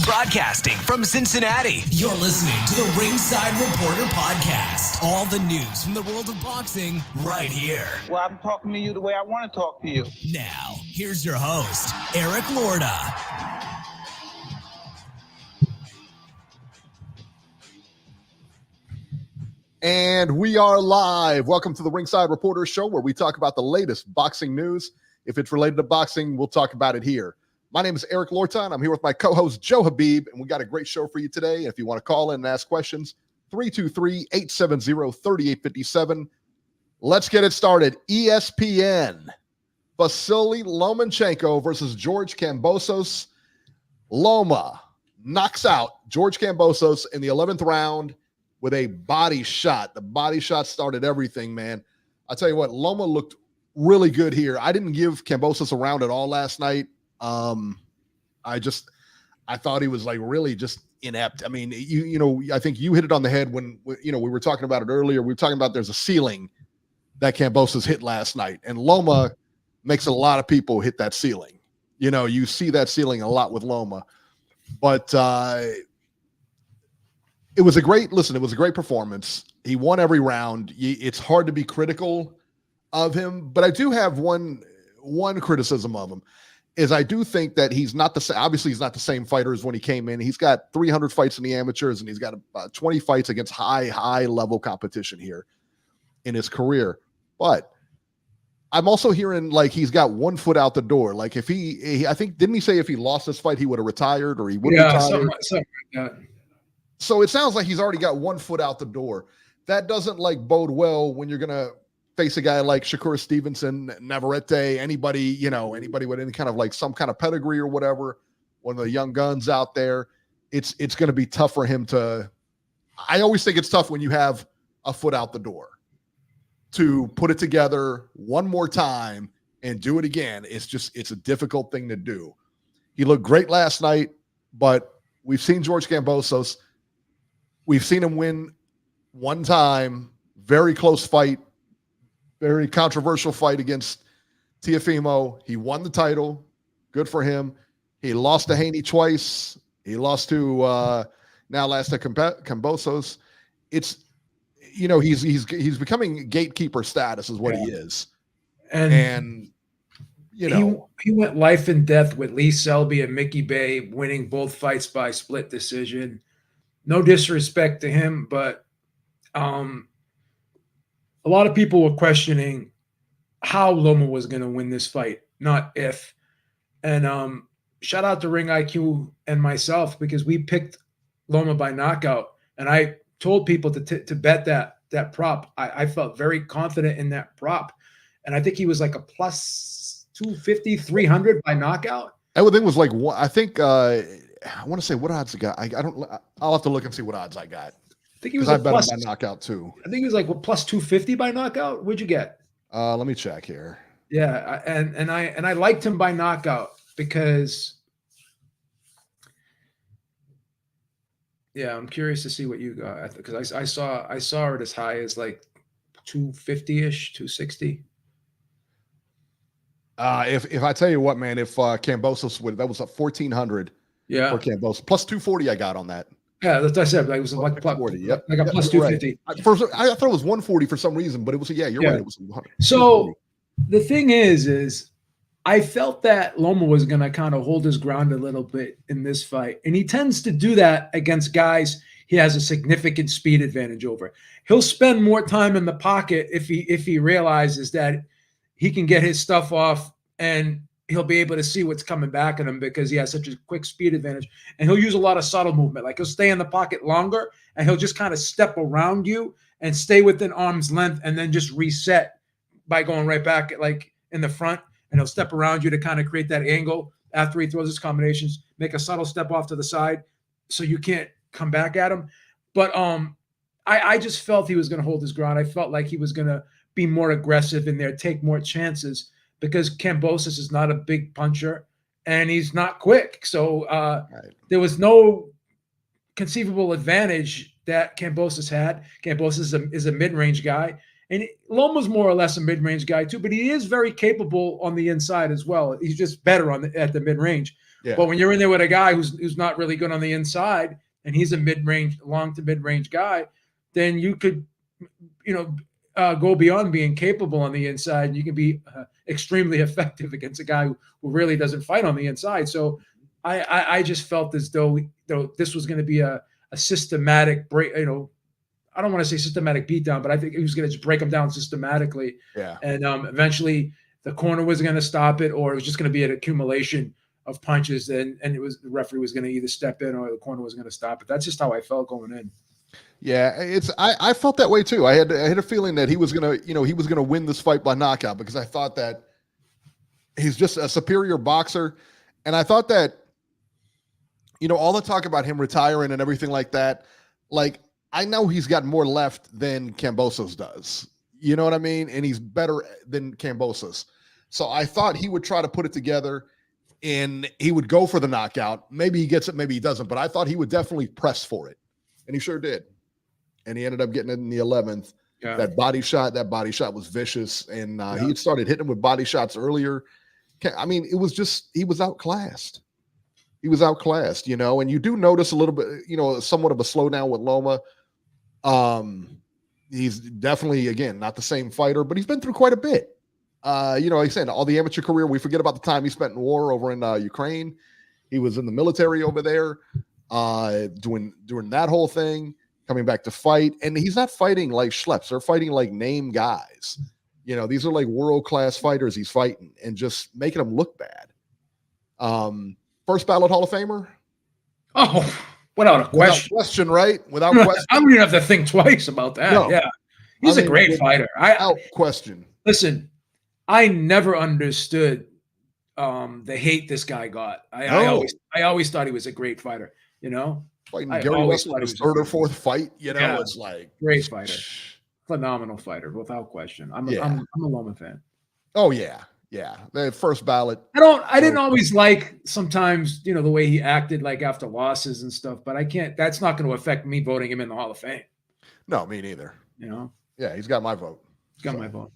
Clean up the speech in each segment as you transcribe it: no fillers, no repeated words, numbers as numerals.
Broadcasting from Cincinnati, you're listening to the Ringside Reporter podcast. All the news from the world of boxing right here. Well, I'm talking to you the way I want to talk to you. Now, here's your host, Eric Lorda. And we are live. Welcome to the Ringside Reporter show, where we talk about the latest boxing news. If it's related to boxing, we'll talk about it here. My name is Eric Lorta, and I'm here with my co-host, Joe Habib, and we got a great show for you today. If you want to call in and ask questions, 323-870-3857. Let's get it started. ESPN, Vasily Lomachenko versus George Kambosos. Loma knocks out George Kambosos in the 11th round with a body shot. The body shot started everything, man. I'll tell you what, Loma looked really good here. I didn't give Kambosos a round at all last night. I thought he was like really just inept. I mean, I think you hit it on the head when we were talking about it earlier. We were talking about there's a ceiling that Kambosos hit last night, and Loma makes a lot of people hit that ceiling. You see that ceiling a lot with Loma, but it was a great performance. He won every round. It's hard to be critical of him, but I do have one criticism of him. Is I do think that he's not the same fighter as when he came in. He's got 300 fights in the amateurs, and he's got 20 fights against high level competition here in his career. But I'm also hearing like he's got 1 foot out the door. Like if I think, didn't he say if he lost this fight, he would have retired or he would have retired? Something like that. So it sounds like he's already got 1 foot out the door. That doesn't bode well when you're going to face a guy like Shakur Stevenson, Navarrete, anybody with any kind of some kind of pedigree or whatever, one of the young guns out there. It's going to be tough for him to. I always think it's tough when you have a foot out the door to put it together one more time and do it again. It's a difficult thing to do. He looked great last night, but we've seen George Kambosos. We've seen him win one time, very close fight. Very controversial fight against Teofimo. He won the title. Good for him. He lost to Haney twice. He lost to Kambosos. It's he's becoming gatekeeper status is what he is. And he went life and death with Lee Selby and Mickey Bay, winning both fights by split decision. No disrespect to him, but a lot of people were questioning how Loma was going to win this fight, not if. And shout out to Ring IQ and myself, because we picked Loma by knockout. And I told people to bet that prop. I felt very confident in that prop. And I think he was like a plus 250, 300 by knockout. Everything was like, I think, I want to say what odds I got. I'll have to look and see what odds I got. I think he was I bet him by knockout too. I think he was like plus 250 by knockout. What'd you get? Let me check here. Yeah, and I liked him by knockout because I'm curious to see what you got, because I saw it as high as like 250-ish, 260. If I tell you what, man, if Kambosos would, that was a 1,400 for Kambosos, plus 240 I got on that. Yeah, that's what I said. Like it was like plus 40. Yep. Like a plus 250. Right. I thought it was 140 for some reason, but it was right. It was 100. So the thing is I felt that Loma was going to kind of hold his ground a little bit in this fight, and he tends to do that against guys he has a significant speed advantage over. He'll spend more time in the pocket if he realizes that he can get his stuff off, and he'll be able to see what's coming back at him because he has such a quick speed advantage. And he'll use a lot of subtle movement. Like he'll stay in the pocket longer, and he'll just kind of step around you and stay within arm's length, and then just reset by going right back like in the front. And he'll step around you to kind of create that angle after he throws his combinations, make a subtle step off to the side so you can't come back at him. But I just felt he was going to hold his ground. I felt like he was going to be more aggressive in there, take more chances, because Kambosos is not a big puncher and he's not quick. So there was no conceivable advantage that Kambosos had. Kambosos is a mid-range guy, And Loma's more or less a mid-range guy too, but he is very capable on the inside as well. He's just better at the mid-range. Yeah. But when you're in there with a guy who's not really good on the inside, and he's a mid-range, long to mid-range guy, then you could, go beyond being capable on the inside. And you can be extremely effective against a guy who really doesn't fight on the inside. So I just felt as though this was going to be a systematic break. I don't want to say systematic beatdown, but I think he was going to just break him down systematically. Yeah. And eventually the corner was going to stop it, or it was just going to be an accumulation of punches, and it was the referee was going to either step in or the corner was going to stop it. That's just how I felt going in. Yeah, I felt that way too. I had a feeling that he was gonna win this fight by knockout, because I thought that he's just a superior boxer, and I thought that all the talk about him retiring and everything like that, like I know he's got more left than Kambosos does. You know what I mean? And he's better than Kambosos. So I thought he would try to put it together and he would go for the knockout. Maybe he gets it, maybe he doesn't, but I thought he would definitely press for it. And he sure did. And he ended up getting it in the 11th. Yeah. That body shot was vicious. And he had started hitting him with body shots earlier. I mean, it was just, he was outclassed. And you do notice a little bit, somewhat of a slowdown with Loma. He's definitely, again, not the same fighter, but he's been through quite a bit. Like I said, all the amateur career, we forget about the time he spent in war over in Ukraine. He was in the military over there, doing that whole thing, coming back to fight. And he's not fighting like schleps. They're fighting like name guys. These are like world-class fighters he's fighting and just making them look bad. First ballot Hall of Famer? Oh, without a question. Without question, right? Without question. I don't even have to think twice about that. No. Yeah. He's a great fighter. Without question. Listen, I never understood the hate this guy got. I always thought he was a great fighter, Fighting Gary Russell in his third or fourth fight, it's like great fighter. Phenomenal fighter, without question. I'm a Loma fan. Oh yeah. Yeah. The first ballot. I didn't always like sometimes, the way he acted like after losses and stuff, but that's not going to affect me voting him in the Hall of Fame. No, me neither. Yeah, he's got my vote. My vote.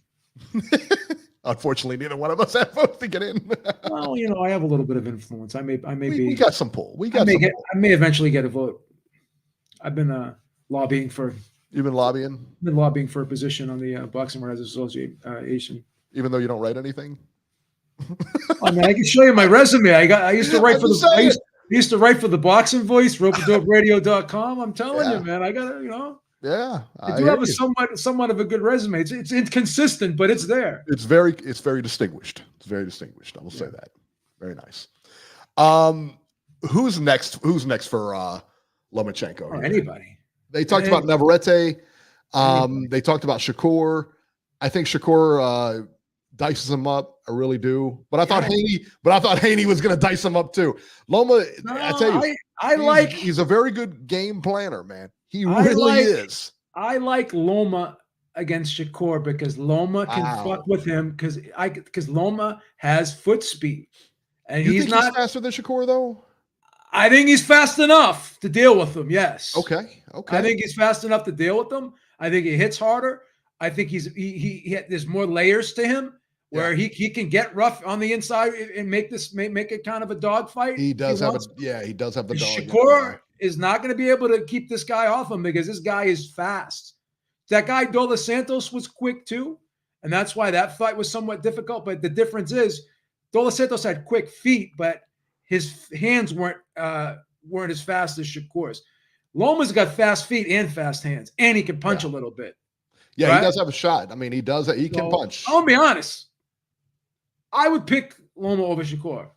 Unfortunately, neither one of us have votes to get in. Well, I have a little bit of influence. We got some pull. I may eventually get a vote. I've been lobbying for. You've been lobbying? Been lobbying for a position on the Boxing Writers Association. Even though you don't write anything? I mean, I can show you my resume. I used to write for the Boxing Voice, ropedopradio.com. I'm telling you, man, I got to, Yeah, I do have a somewhat of a good resume. It's inconsistent, but it's there. It's very distinguished. It's very distinguished. I will say that. Very nice. Who's next? Who's next for Lomachenko? Or anybody. They talked about Navarrete. They talked about Shakur. I think Shakur dices him up. I really do. But I thought Haney was going to dice him up too. Loma, I tell you, he's a very good game planner, man. He really is. I like Loma against Shakur because Loma can fuck with him because Loma has foot speed. And he's faster than Shakur though? I think he's fast enough to deal with him. Yes. Okay. I think he's fast enough to deal with them. I think he hits harder. I think there's more layers to him where he can get rough on the inside and make it kind of a dogfight. He does have the dog. Shakur is not going to be able to keep this guy off him because this guy is fast. That guy Dos Santos was quick too, and that's why that fight was somewhat difficult. But the difference is Dos Santos had quick feet, but his hands weren't as fast as Shakur's. Loma's got fast feet and fast hands, and he can punch a little bit. Yeah, right? He does have a shot. I mean, he does. He can punch. I'll be honest. I would pick Loma over Shakur.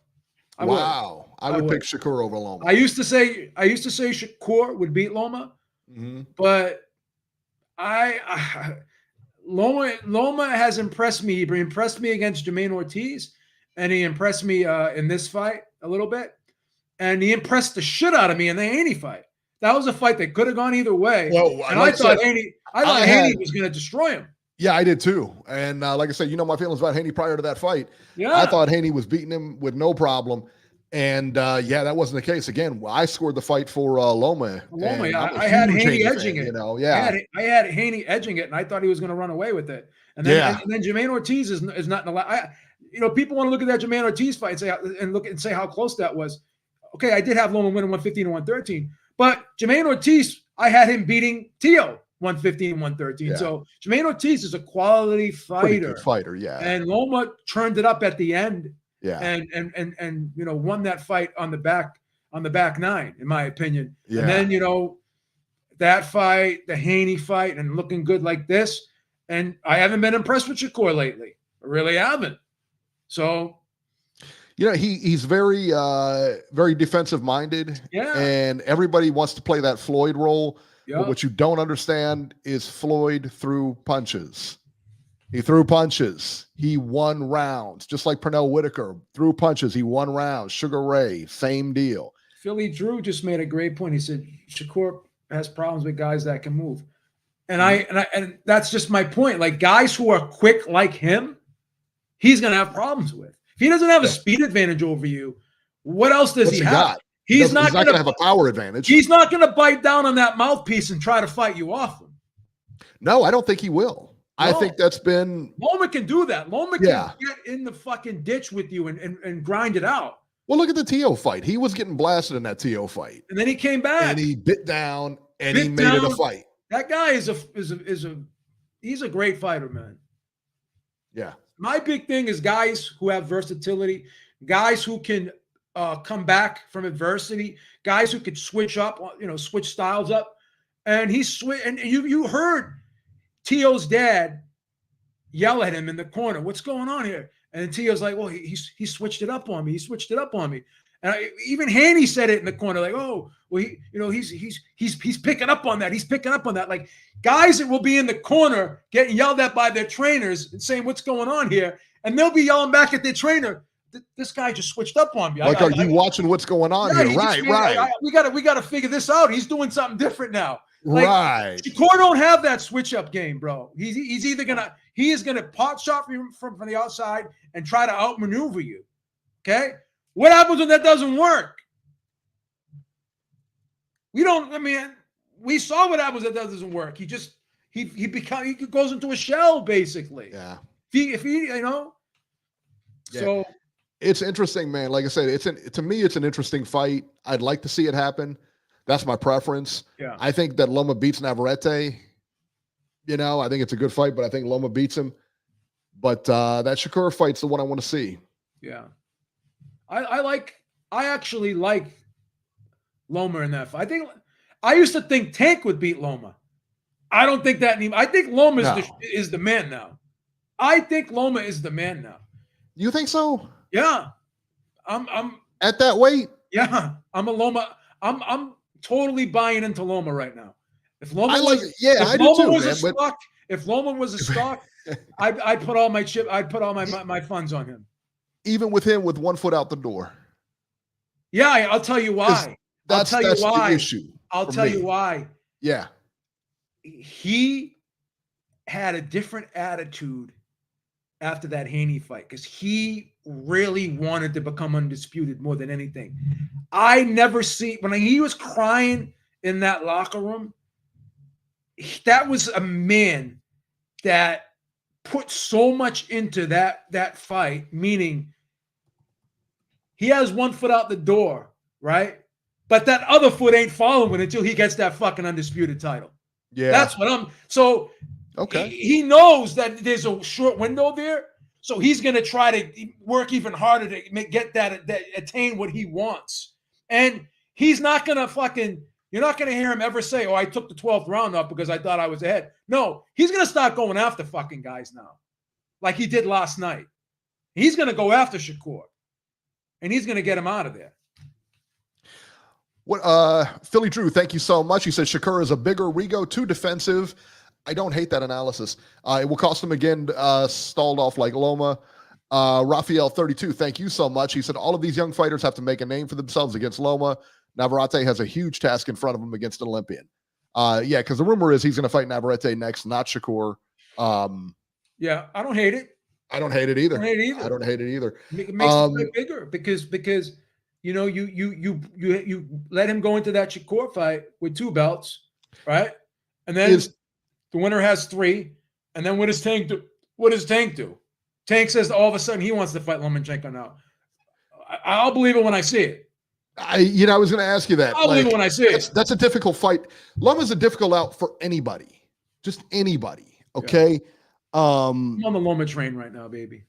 I would pick Shakur over Loma. I used to say Shakur would beat Loma, but Loma has impressed me. He impressed me against Jermaine Ortiz, and he impressed me in this fight a little bit, and he impressed the shit out of me in the Haney fight. That was a fight that could have gone either way. Well, and I thought Haney was going to destroy him. Yeah, I did too. And like I said, my feelings about Haney prior to that fight. Yeah. I thought Haney was beating him with no problem. And yeah, that wasn't the case. Again, I scored the fight for Loma. Loma, And yeah, I'm a I had huge Haney Haney edging fan, it. you know, yeah. I had Haney edging it, and I thought he was going to run away with it. And then, Yeah. and then Jermaine Ortiz is not in the people want to look at that Jermaine Ortiz fight and say how close that was. Okay, I did have Loma winning 115 and 113, but Jermaine Ortiz, I had him beating Tio 115 and 113. Yeah. So Jermaine Ortiz is a quality Pretty fighter. good fighter, yeah. And Loma turned it up at the end. Yeah. And won that fight on the back nine, in my opinion. Yeah. And then, that fight, the Haney fight, and looking good like this. And I haven't been impressed with Shakur lately. I really haven't. So, he's very, very defensive minded. Yeah. And everybody wants to play that Floyd role. yeah. But what you don't understand is Floyd threw punches. He threw punches. He won rounds, just like Pernell Whitaker threw punches. He won rounds. Sugar Ray, same deal. Philly Drew just made a great point. He said Shakur has problems with guys that can move, and that's just my point. Like guys who are quick like him, he's going to have problems with. If he doesn't have a speed advantage over you, what else does he have? Got? He's not going to have a power advantage. He's not going to bite down on that mouthpiece and try to fight you off him. No, I don't think he will. No. I think that's been Loma can do that. Loma can get in the fucking ditch with you and grind it out. Well, look at the Tio fight. He was getting blasted in that Tio fight, and then he came back and he bit down and he made it a fight. That guy he's a great fighter, man. Yeah. My big thing is guys who have versatility, guys who can come back from adversity, guys who could switch up, switch styles up. And and you heard Tio's dad yell at him in the corner. What's going on here? And Tio's like, well, he switched it up on me. He switched it up on me. And even Haney said it in the corner, like, oh, well, he's picking up on that. He's picking up on that. Like guys that will be in the corner getting yelled at by their trainers and saying, what's going on here? And they'll be yelling back at their trainer. This guy just switched up on me. Like, are you watching what's going on here? Right. We got to figure this out. He's doing something different now. Like, right. Shakur don't have that switch up game, bro. He's either gonna pot shot from the outside and try to outmaneuver you. Okay. What happens when that doesn't work? We saw what happens when that doesn't work. He goes into a shell basically. Yeah. If he Yeah. So it's interesting, man. Like I said, to me, it's an interesting fight. I'd like to see it happen. That's my preference. Yeah. I think that Loma beats Navarrete. I think it's a good fight, but I think Loma beats him. But that Shakur fight's the one I want to see. Yeah. I actually like Loma in that fight. I used to think Tank would beat Loma. I don't think that anymore. I think Loma is the man now. I think Loma is the man now. You think so? Yeah. I'm at that weight. Yeah. I'm a Loma. I'm totally buying into Loma right now. If Loma if Loma was a stock, I'd put all my funds on him. Even with him with 1 foot out the door. Yeah, I'll tell you why. That's the issue. I'll tell you why. Yeah. He had a different attitude after that Haney fight because he really wanted to become undisputed more than anything. I never see when he was crying in that locker room. That was a man that put so much into that fight, meaning he has 1 foot out the door, right? But that other foot ain't following until he gets that fucking undisputed title. Yeah. That's what okay. He knows that there's a short window there. So he's going to try to work even harder to get that attain what he wants. And he's not going to you're not going to hear him ever say, oh, I took the 12th round up because I thought I was ahead. No, he's going to start going after fucking guys now, like he did last night. He's going to go after Shakur, and he's going to get him out of there. What, Philly Drew, thank you so much. He said Shakur is a bigger Rigo, too defensive. I don't hate that analysis. It will cost him again, stalled off like Loma. Raphael 32, thank you so much. He said all of these young fighters have to make a name for themselves against Loma. Navarrete has a huge task in front of him against an Olympian. Yeah, because the rumor is he's going to fight Navarrete next, not Shakur. Yeah, I don't hate it. I don't hate it either. I don't hate it either. I don't hate it either. It makes it bigger because you know, you let him go into that Shakur fight with 2 belts, right? And then the winner has 3. And then what does Tank do? What does Tank do? Tank says all of a sudden he wants to fight Lomachenko now. I'll believe it when I see it. I was going to ask you that. I'll believe it when I see it. That's a difficult fight. Loma's a difficult out for anybody, just anybody. Okay. Yeah. I'm on the Loma train right now, baby.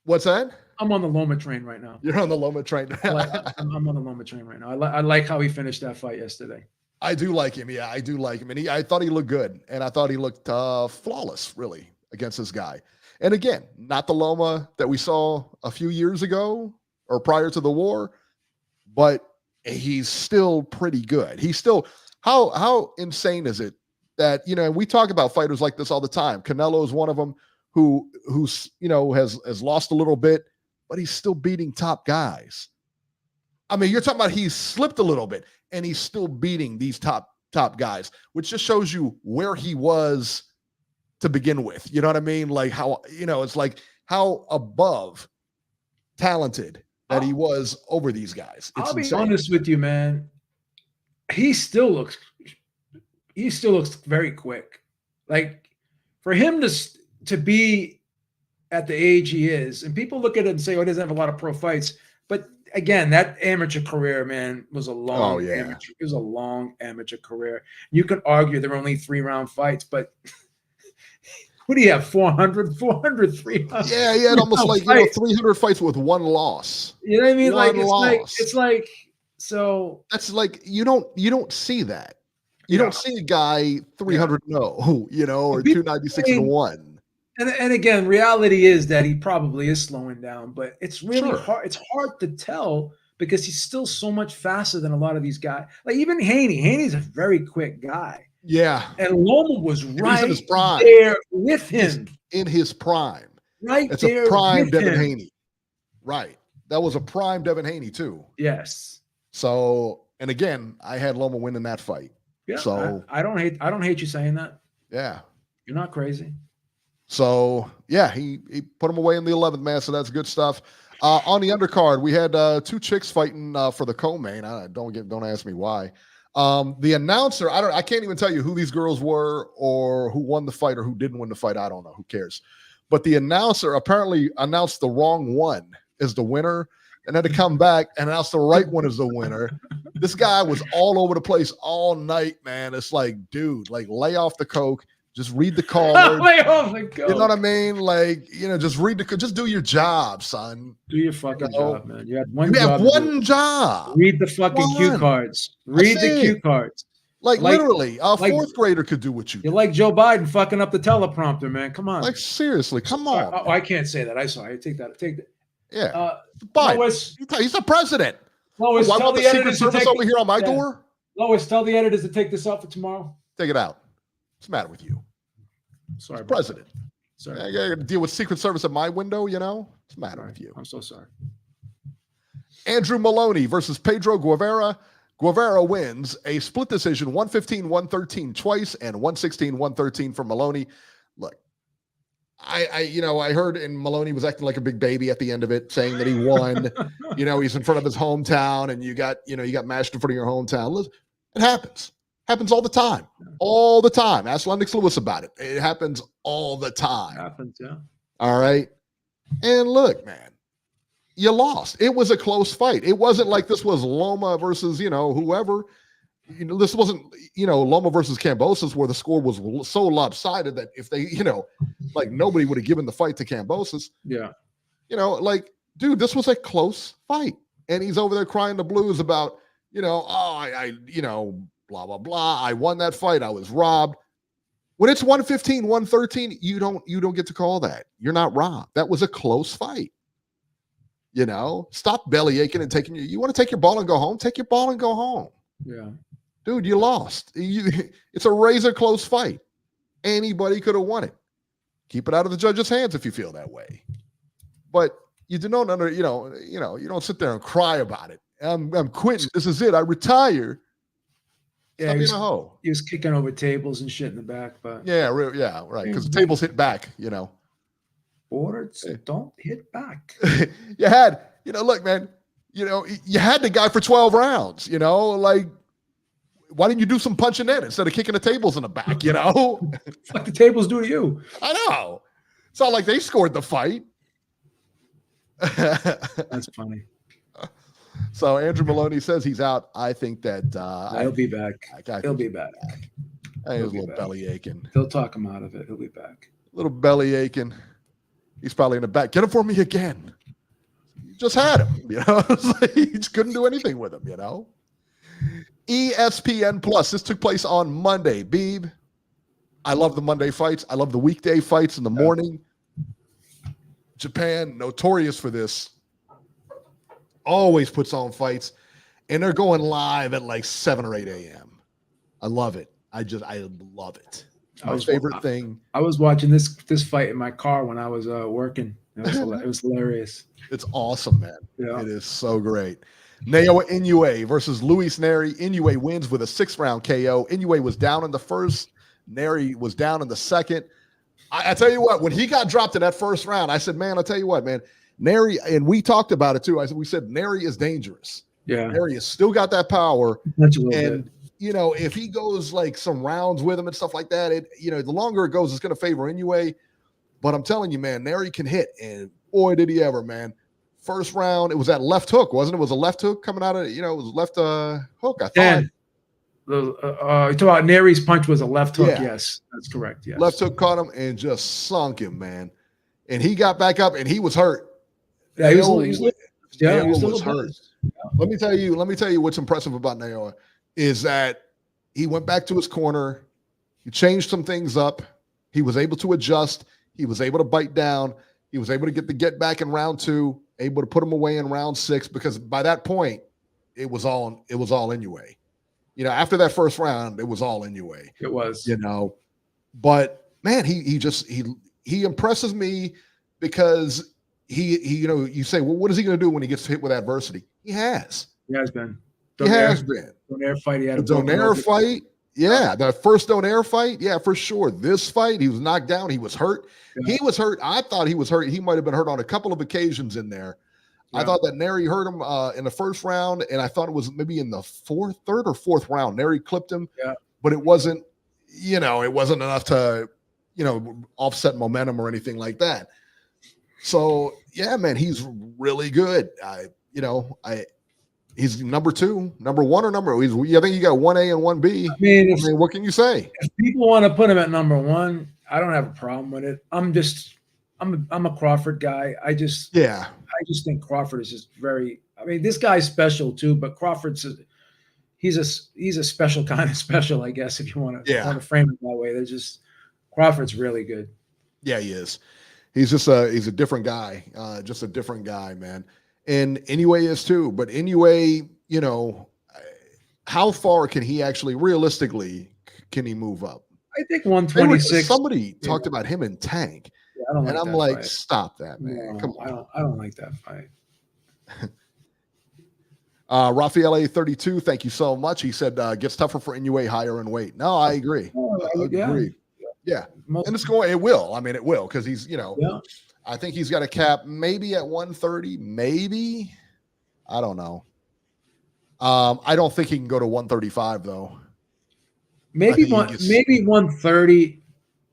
What's that? I'm on the Loma train right now. You're on the Loma train. I'm on the Loma train right now. I like how he finished that fight yesterday. I do like him. Yeah, I do like him. And I thought he looked good. And I thought he looked flawless, really, against this guy. And again, not the Loma that we saw a few years ago or prior to the war, but he's still pretty good. He's still, how insane is it that, we talk about fighters like this all the time. Canelo is one of them who's has lost a little bit, but he's still beating top guys. I mean, you're talking about he's slipped a little bit and he's still beating these top guys, which just shows you where he was to begin with. You know what I mean? Like how, it's like how above talented that he was over these guys. I'll be honest with you, man. He still looks very quick. Like for him to be at the age he is, and people look at it and say, "Oh, he doesn't have a lot of pro fights." But again, that amateur career, man, was a long. It was a long amateur career. You could argue there were only 3-round fights, but what do you have? 400, 300. Yeah, he had almost like 300 fights with 1 loss. You know what I mean? It's like so. That's like you don't see that. You don't see a guy 300-0, or 296-1. And again, reality is that he probably is slowing down, but it's really hard. It's hard to tell because he's still so much faster than a lot of these guys. Like even Haney. Haney's a very quick guy. Yeah. And Loma was right in his prime. There with him. In his prime. Right That's there a prime with Devin him. Haney. Right. That was a prime Devin Haney too. Yes. So, and again, I had Loma winning that fight. Yeah. So I don't hate you saying that. Yeah. You're not crazy. So yeah, he put him away in the 11th, man. So that's good stuff. On the undercard, we had 2 chicks fighting for the co-main. Don't ask me why. The announcer, I can't even tell you who these girls were or who won the fight or who didn't win the fight. I don't know. Who cares? But the announcer apparently announced the wrong one as the winner and had to come back and announce the right one as the winner. This guy was all over the place all night, man. It's like, dude, like lay off the coke. Just read the call. Lay off the coke. You know what I mean? Like, just do your job, son. Do your fucking job, man. You had one job. Read the fucking cue cards. Read the cue cards. Like literally, a 4th grader could do what you do. You're like Joe Biden fucking up the teleprompter, man. Come on. Like seriously, come on. I can't say that. I take that. Yeah. Biden. Lois, he's the president. Lois, why tell want the the Secret editors Service over here on my door? Lois, tell the editors to take this out for tomorrow. Take it out. What's the matter with you? Sorry, president. Sorry. I got to deal with Secret Service at my window, What's the matter with you? I'm so sorry. Andrew Maloney versus Pedro Guevara. Guevara wins a split decision, 115-113 twice and 116-113 for Maloney. Look, I heard and Maloney was acting like a big baby at the end of it, saying that he won. He's in front of his hometown and you got mashed in front of your hometown. Listen, it happens. Happens all the time. All the time. Ask Lennox Lewis about it. It happens all the time. Happens, yeah. All right. And look, man, you lost. It was a close fight. It wasn't like this was Loma versus, whoever. This wasn't, Loma versus Kambosos where the score was so lopsided that if they, like nobody would have given the fight to Kambosos. Yeah. Dude, this was a close fight. And he's over there crying the blues about, blah, blah, blah. I won that fight. I was robbed. When it's 115-113, you don't get to call that. You're not robbed. That was a close fight. Stop belly aching and you want to take your ball and go home? Take your ball and go home. Yeah. Dude, you lost. It's a razor close fight. Anybody could have won it. Keep it out of the judge's hands if you feel that way. But you don't you don't sit there and cry about it. I'm quitting. This is it. I retire. Yeah, he was kicking over tables and shit in the back, but yeah, right. Because the tables hit back, Boards don't hit back. You had, look, man, You know, you had the guy for 12 rounds, you know, like, why didn't you do some punching in instead of kicking the tables in the back, you know? What the tables do to you? I know. It's not like they scored the fight. That's funny. So Andrew Maloney says he's out. I think that He'll be back. He'll be back. I think a little belly aching. They'll talk him out of it. He'll be back. A little belly aching. He's probably in the back. Get him for me again. You just had him, you know. You just couldn't do anything with him, you know. ESPN Plus. This took place on Monday. Beeb, I love the Monday fights. I love the weekday fights in the morning. Japan, notorious for this. Always puts on fights, and they're going live at like 7 or 8 a.m. I love it. I love it. My favorite thing. I was watching this fight in my car when I was working. It was hilarious. It's awesome, man. Yeah. It is so great. Naoya Inoue versus Luis Neri. Inoue wins with a 6-round KO. Inoue was down in the first. Neri was down in the second. I tell you what, when he got dropped in that first round, I said, man, I'll tell you what, man. Neri, and we talked about it too. We said Neri is dangerous. Yeah. Neri has still got that power. That's a little And, bit. you know, if he goes like some rounds with him and stuff like that, the longer it goes, it's going to favor Inoue. But I'm telling you, man, Neri can hit. And boy, did he ever, man. First round, it was that left hook, wasn't it? It was a left hook coming out of, it was left hook, I thought. Dan, you talk about Neri's punch was a left hook. Yeah. Yes, that's correct. Yes. Left hook caught him and just sunk him, man. And he got back up and he was hurt. Yeah, he was hurt. Yeah. Let me tell you what's impressive about Naoya is that he went back to his corner. He changed some things up. He was able to adjust. He was able to bite down. He was able to get back in round 2, able to put him away in round 6, because by that point, it was all Inoue. You know, after that first round, it was all Inoue. It was. You know, but man, he impresses me because you say, well, what is he going to do when he gets hit with adversity? He has. He has been. Donaire fight. He had a Donaire fight. Yeah, the first Donaire fight. Yeah, for sure. This fight, he was knocked down. He was hurt. Yeah. He was hurt. I thought he was hurt. He might have been hurt on a couple of occasions in there. Yeah. I thought that Neri hurt him in the first round, and I thought it was maybe in the third or fourth round. Neri clipped him, but it wasn't enough to, offset momentum or anything like that. So yeah, man, he's really good. He's number 2, number 1, or number. I think you got 1A and 1B. I mean, what can you say? If people want to put him at number 1, I don't have a problem with it. I'm a Crawford guy. I just think Crawford is just very. I mean, this guy's special too, but Crawford's he's a special kind of special, I guess, if you want to frame it that way. Crawford's really good. Yeah, he is. He's a different guy, just a different guy, man. And Inoue is too. But Inoue, how far can he actually realistically can he move up? I think 126. Somebody talked about him in Tank. Yeah, I'm like, fight. Stop that, man. No, Come on. I don't like that fight. Rafael A32, thank you so much. He said gets tougher for Inoue higher in weight. No, I agree. Agree. Yeah. And it will. I mean, it will, because he's, I think he's got a cap maybe at 130, maybe. I don't know. I don't think he can go to 135 though. Maybe 130.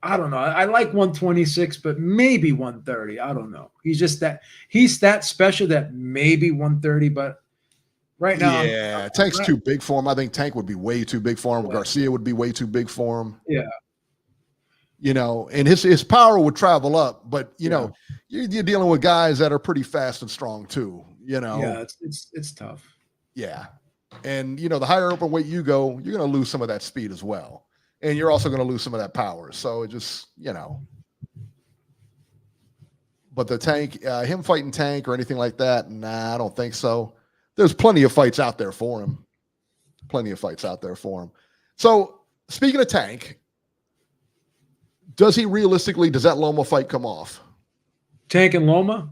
I don't know. I like 126, but maybe 130. I don't know. He's that special that maybe 130, but right now. Yeah, Tank's too big for him. I think Tank would be way too big for him. Yeah. Garcia would be way too big for him. Yeah. And his power would travel up, but you're dealing with guys that are pretty fast and strong too. Yeah, it's tough. Yeah, and the higher open weight you go, you're going to lose some of that speed as well, and you're also going to lose some of that power. So it just But the Tank, him fighting Tank or anything like that, nah, I don't think so. There's plenty of fights out there for him. So speaking of Tank. Does that Loma fight come off? Tank and Loma?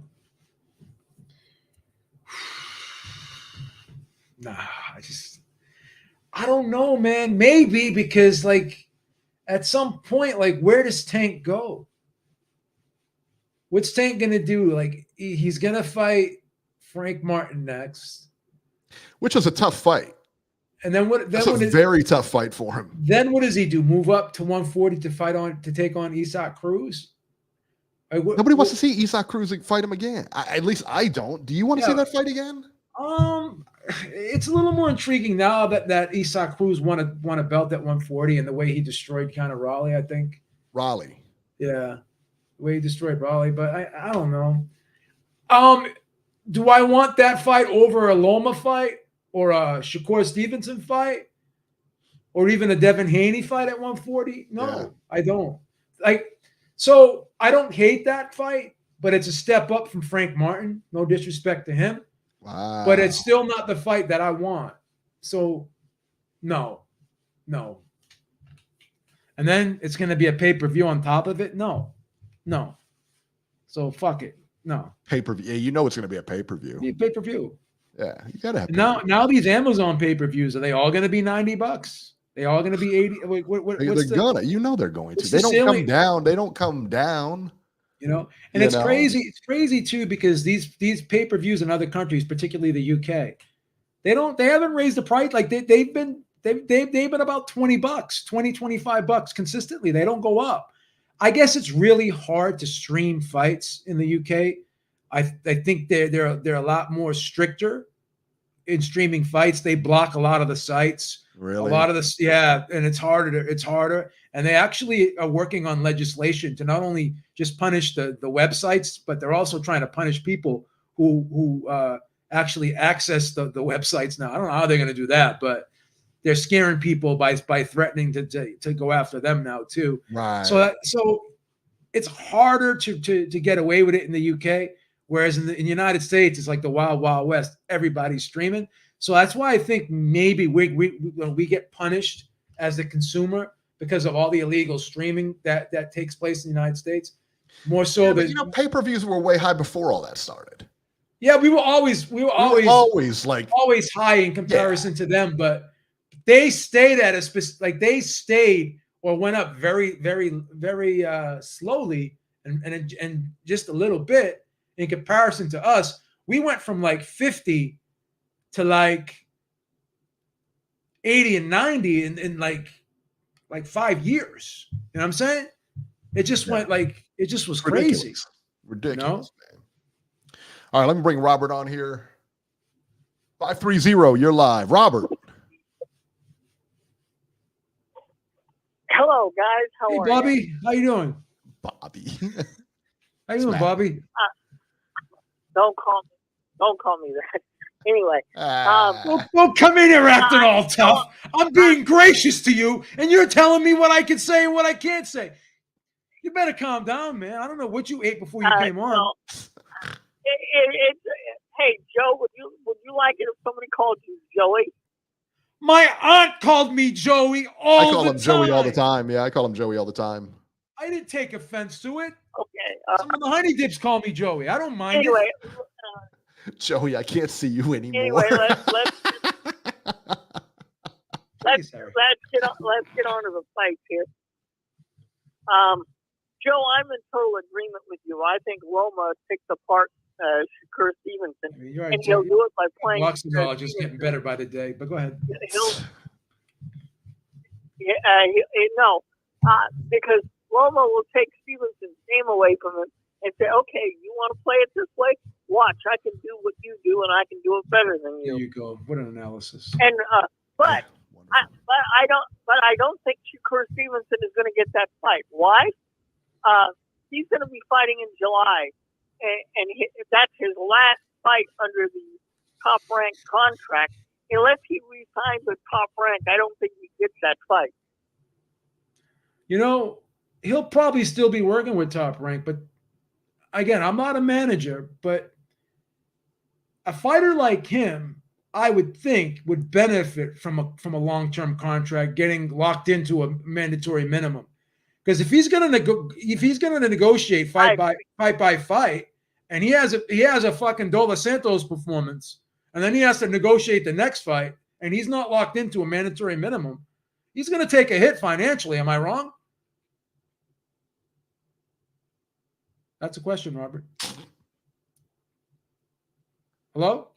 Nah, I don't know, man. Maybe because at some point, where does Tank go? What's Tank gonna do? He's gonna fight Frank Martin next. Which was a tough fight. And then what? That's a very tough fight for him. Then what does he do? Move up to 140 to take on Usyk Cruz? Nobody wants to see Usyk Cruz fight him again. At least I don't. Do you want to see that fight again? It's a little more intriguing now that Usyk Cruz won a belt at 140 and the way he destroyed kind of Raleigh. I think Raleigh. Yeah, the way he destroyed Raleigh. But I don't know. Do I want that fight over a Loma fight or a Shakur Stevenson fight or even a Devin Haney fight at 140? No, I don't. So I don't hate that fight, but it's a step up from Frank Martin. No disrespect to him. Wow. But it's still not the fight that I want. So no. And then it's going to be a pay-per-view on top of it? No. So fuck it. No. Pay-per-view. Yeah, you know it's going to be a pay-per-view. Pay-per-view. Yeah, you got to have now these Amazon pay-per-views, are they all going to be $90? They all going to be 80? They're gonna. You know they're going to. They don't come down. They don't come down. And it's crazy. It's crazy too because these pay-per-views in other countries, particularly the UK, they haven't raised the price. Like they've been about $20, $25 consistently. They don't go up. I guess it's really hard to stream fights in the UK. I think they're a lot more stricter in streaming fights. They block a lot of the sites. Really? A lot of this, and it's harder. And they actually are working on legislation to not only just punish the websites, but they're also trying to punish people who actually access the websites now. I don't know how they're going to do that, but they're scaring people by threatening to go after them now too. Right. So it's harder to get away with it in the UK, whereas in the United States, it's like the wild, wild west. Everybody's streaming. So that's why I think maybe when we get punished as the consumer because of all the illegal streaming that takes place in the United States, more so than pay-per-views were way high before all that started. Yeah, we were always high in comparison to them, but they stayed at a specific, they stayed or went up very, very, very slowly and just a little bit in comparison to us. We went from 50 to 80 and 90 in 5 years. You know what I'm saying? It just went it just was crazy. Ridiculous, man. All right, let me bring Robert on here. 530, you're live. Robert. Hello, guys. How are Bobby? you? How you doing? Bobby. How you doing, Bobby? Don't call me that. Anyway, don't come in here acting all tough. I'm being gracious to you, and you're telling me what I can say and what I can't say. You better calm down, man. I don't know what you ate before you came on. No. Hey, Joe, would you like it if somebody called you Joey? My aunt called me Joey all the time. I call him Joey all the time. Yeah, I call him Joey all the time. I didn't take offense to it. Okay. Some of the honey dips call me Joey. I don't mind anyway, it. Joey, I can't see you anymore. Anyway, let's get on to the fight here. Joe, I'm in total agreement with you. I think Loma picks apart Shakur Stevenson, and he'll do it by playing. Boxing just getting better by the day, but go ahead. Because Loma will take Stevenson's name away from him and say, "Okay, you want to play it this way? Watch, I can do what you do, and I can do it better than you." There you go. What an analysis. And but I don't think Shakur Stevenson is going to get that fight. Why? He's going to be fighting in July, and that's his last fight under the Top Rank contract. Unless he resigns with Top Rank, I don't think he gets that fight. He'll probably still be working with Top Rank, but again, I'm not a manager, but a fighter like him, I would think, would benefit from a long-term contract, getting locked into a mandatory minimum. Because if he's gonna negotiate fight by fight, and he has a fucking Dos Santos performance, and then he has to negotiate the next fight, and he's not locked into a mandatory minimum, he's gonna take a hit financially. Am I wrong? That's a question, Robert. Hello?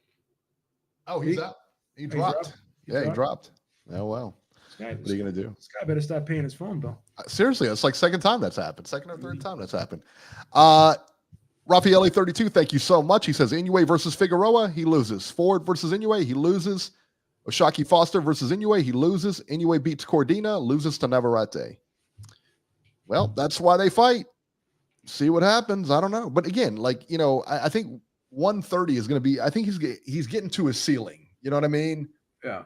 Oh, he's out. He dropped. He dropped. Oh, well. What are you going to do? This guy better stop paying his phone bill. Seriously, it's like second time that's happened. Second or third time that's happened. Raffaele 32, thank you so much. He says Inoue versus Figueroa, he loses. Ford versus Inoue, he loses. Oshaki Foster versus Inoue, he loses. Inoue beats Cordina, loses to Navarrete. Well, that's why they fight. See what happens. I don't know. But again, like, I think 130 is going to be, I think he's getting to his ceiling. You know what I mean? Yeah.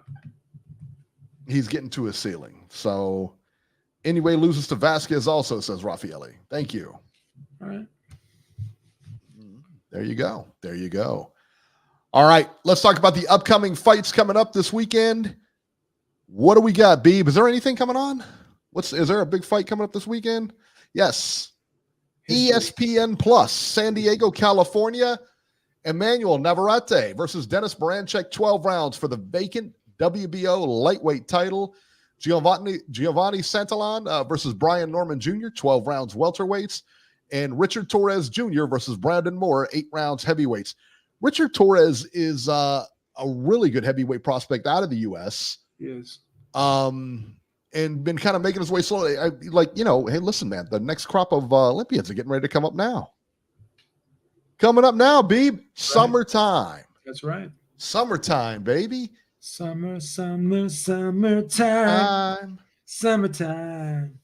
He's getting to his ceiling. So Inoue loses to Vasquez also, says Raffaele. Thank you. All right. There you go. There you go. All right. Let's talk about the upcoming fights coming up this weekend. What do we got, Beeb? Is there anything coming on? Is there a big fight coming up this weekend? Yes. ESPN Plus, San Diego, California. Emmanuel Navarrete versus Dennis Baranchek, 12 rounds for the vacant WBO lightweight title. Giovanni Santillan versus Brian Norman Jr., 12 rounds welterweights. And Richard Torres Jr. versus Brandon Moore, 8 rounds heavyweights. Richard Torres is a really good heavyweight prospect out of the U.S. He is. And been kind of making his way slowly. Hey, listen, man, the next crop of Olympians are getting ready to come up now. Coming up now, Beeb. Right. Summertime. That's right. Summertime, baby. Summertime. Summertime.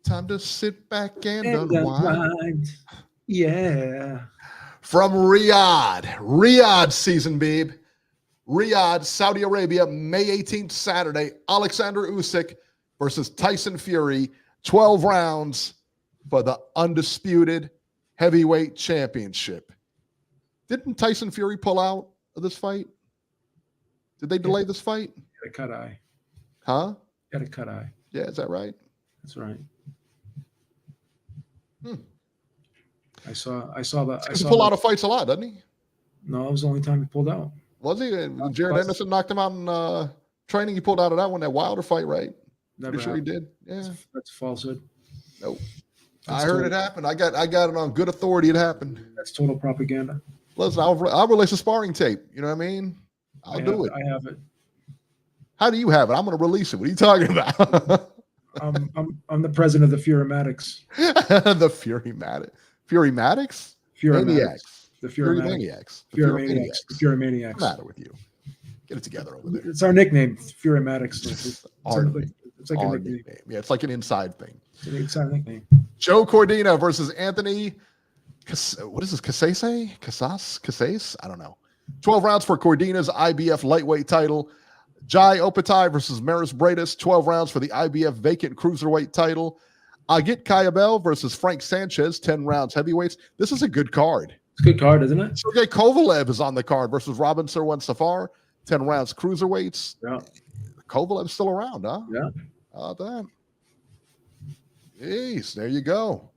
Time to sit back and unwind. Yeah. From Riyadh season, Beeb. Riyadh, Saudi Arabia, May 18th, Saturday. Alexander Usyk versus Tyson Fury. 12 rounds for the undisputed heavyweight championship. Didn't Tyson Fury pull out of this fight? Did they delay this fight? Got a cut eye. Huh? Got a cut eye. Yeah, is that right? That's right. I saw that. He pull out of fights a lot, doesn't he? No, it was the only time he pulled out. Was he? Jared Anderson knocked him out in training. He pulled out of that one, that Wilder fight, right? Never. Pretty sure he did. Yeah. That's falsehood. Nope. I heard it happen. I got it on good authority. It happened. That's total propaganda. Listen, I'll release a sparring tape. You know what I mean? I'll do it. I have it. How do you have it? I'm going to release it. What are you talking about? I'm the president of the Furymatics. The Furymatics. Furymatics? Maniacs. The Furymaniacs. The Furymaniacs. The Furymaniacs. What's the matter with you? Get it together over there. It's our nickname, Furymatics. It's like a nickname. Yeah, it's like an inside thing. It's our nickname. Joe Cordina versus Anthony. What is this? Casas? I don't know. 12 rounds for Cordina's IBF lightweight title. Jai Opatai versus Maris Bradis. 12 rounds for the IBF vacant cruiserweight title. Agit Kayabel versus Frank Sanchez. 10 rounds heavyweights. This is a good card. It's a good card, isn't it? Sergey Kovalev is on the card versus Robin Sirwan Safar. 10 rounds cruiserweights. Yeah. Kovalev's still around, huh? Yeah. Oh, damn. Jeez, there you go.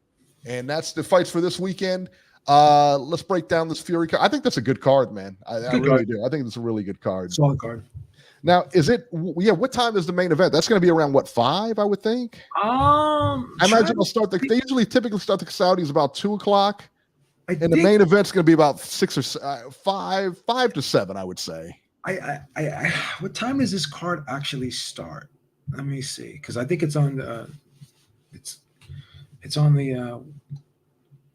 And that's the fights for this weekend. Let's break down this Fury card. I think that's a good card, man. I really do. I think it's a really good card. Solid card. Now, what time is the main event? That's going to be around, 5, I would think? I imagine they'll start, they usually typically start the Saudis about 2 o'clock. And the main event's going to be about 6 or 5 to 7, I would say. What time does this card actually start? Let me see, because I think it's on the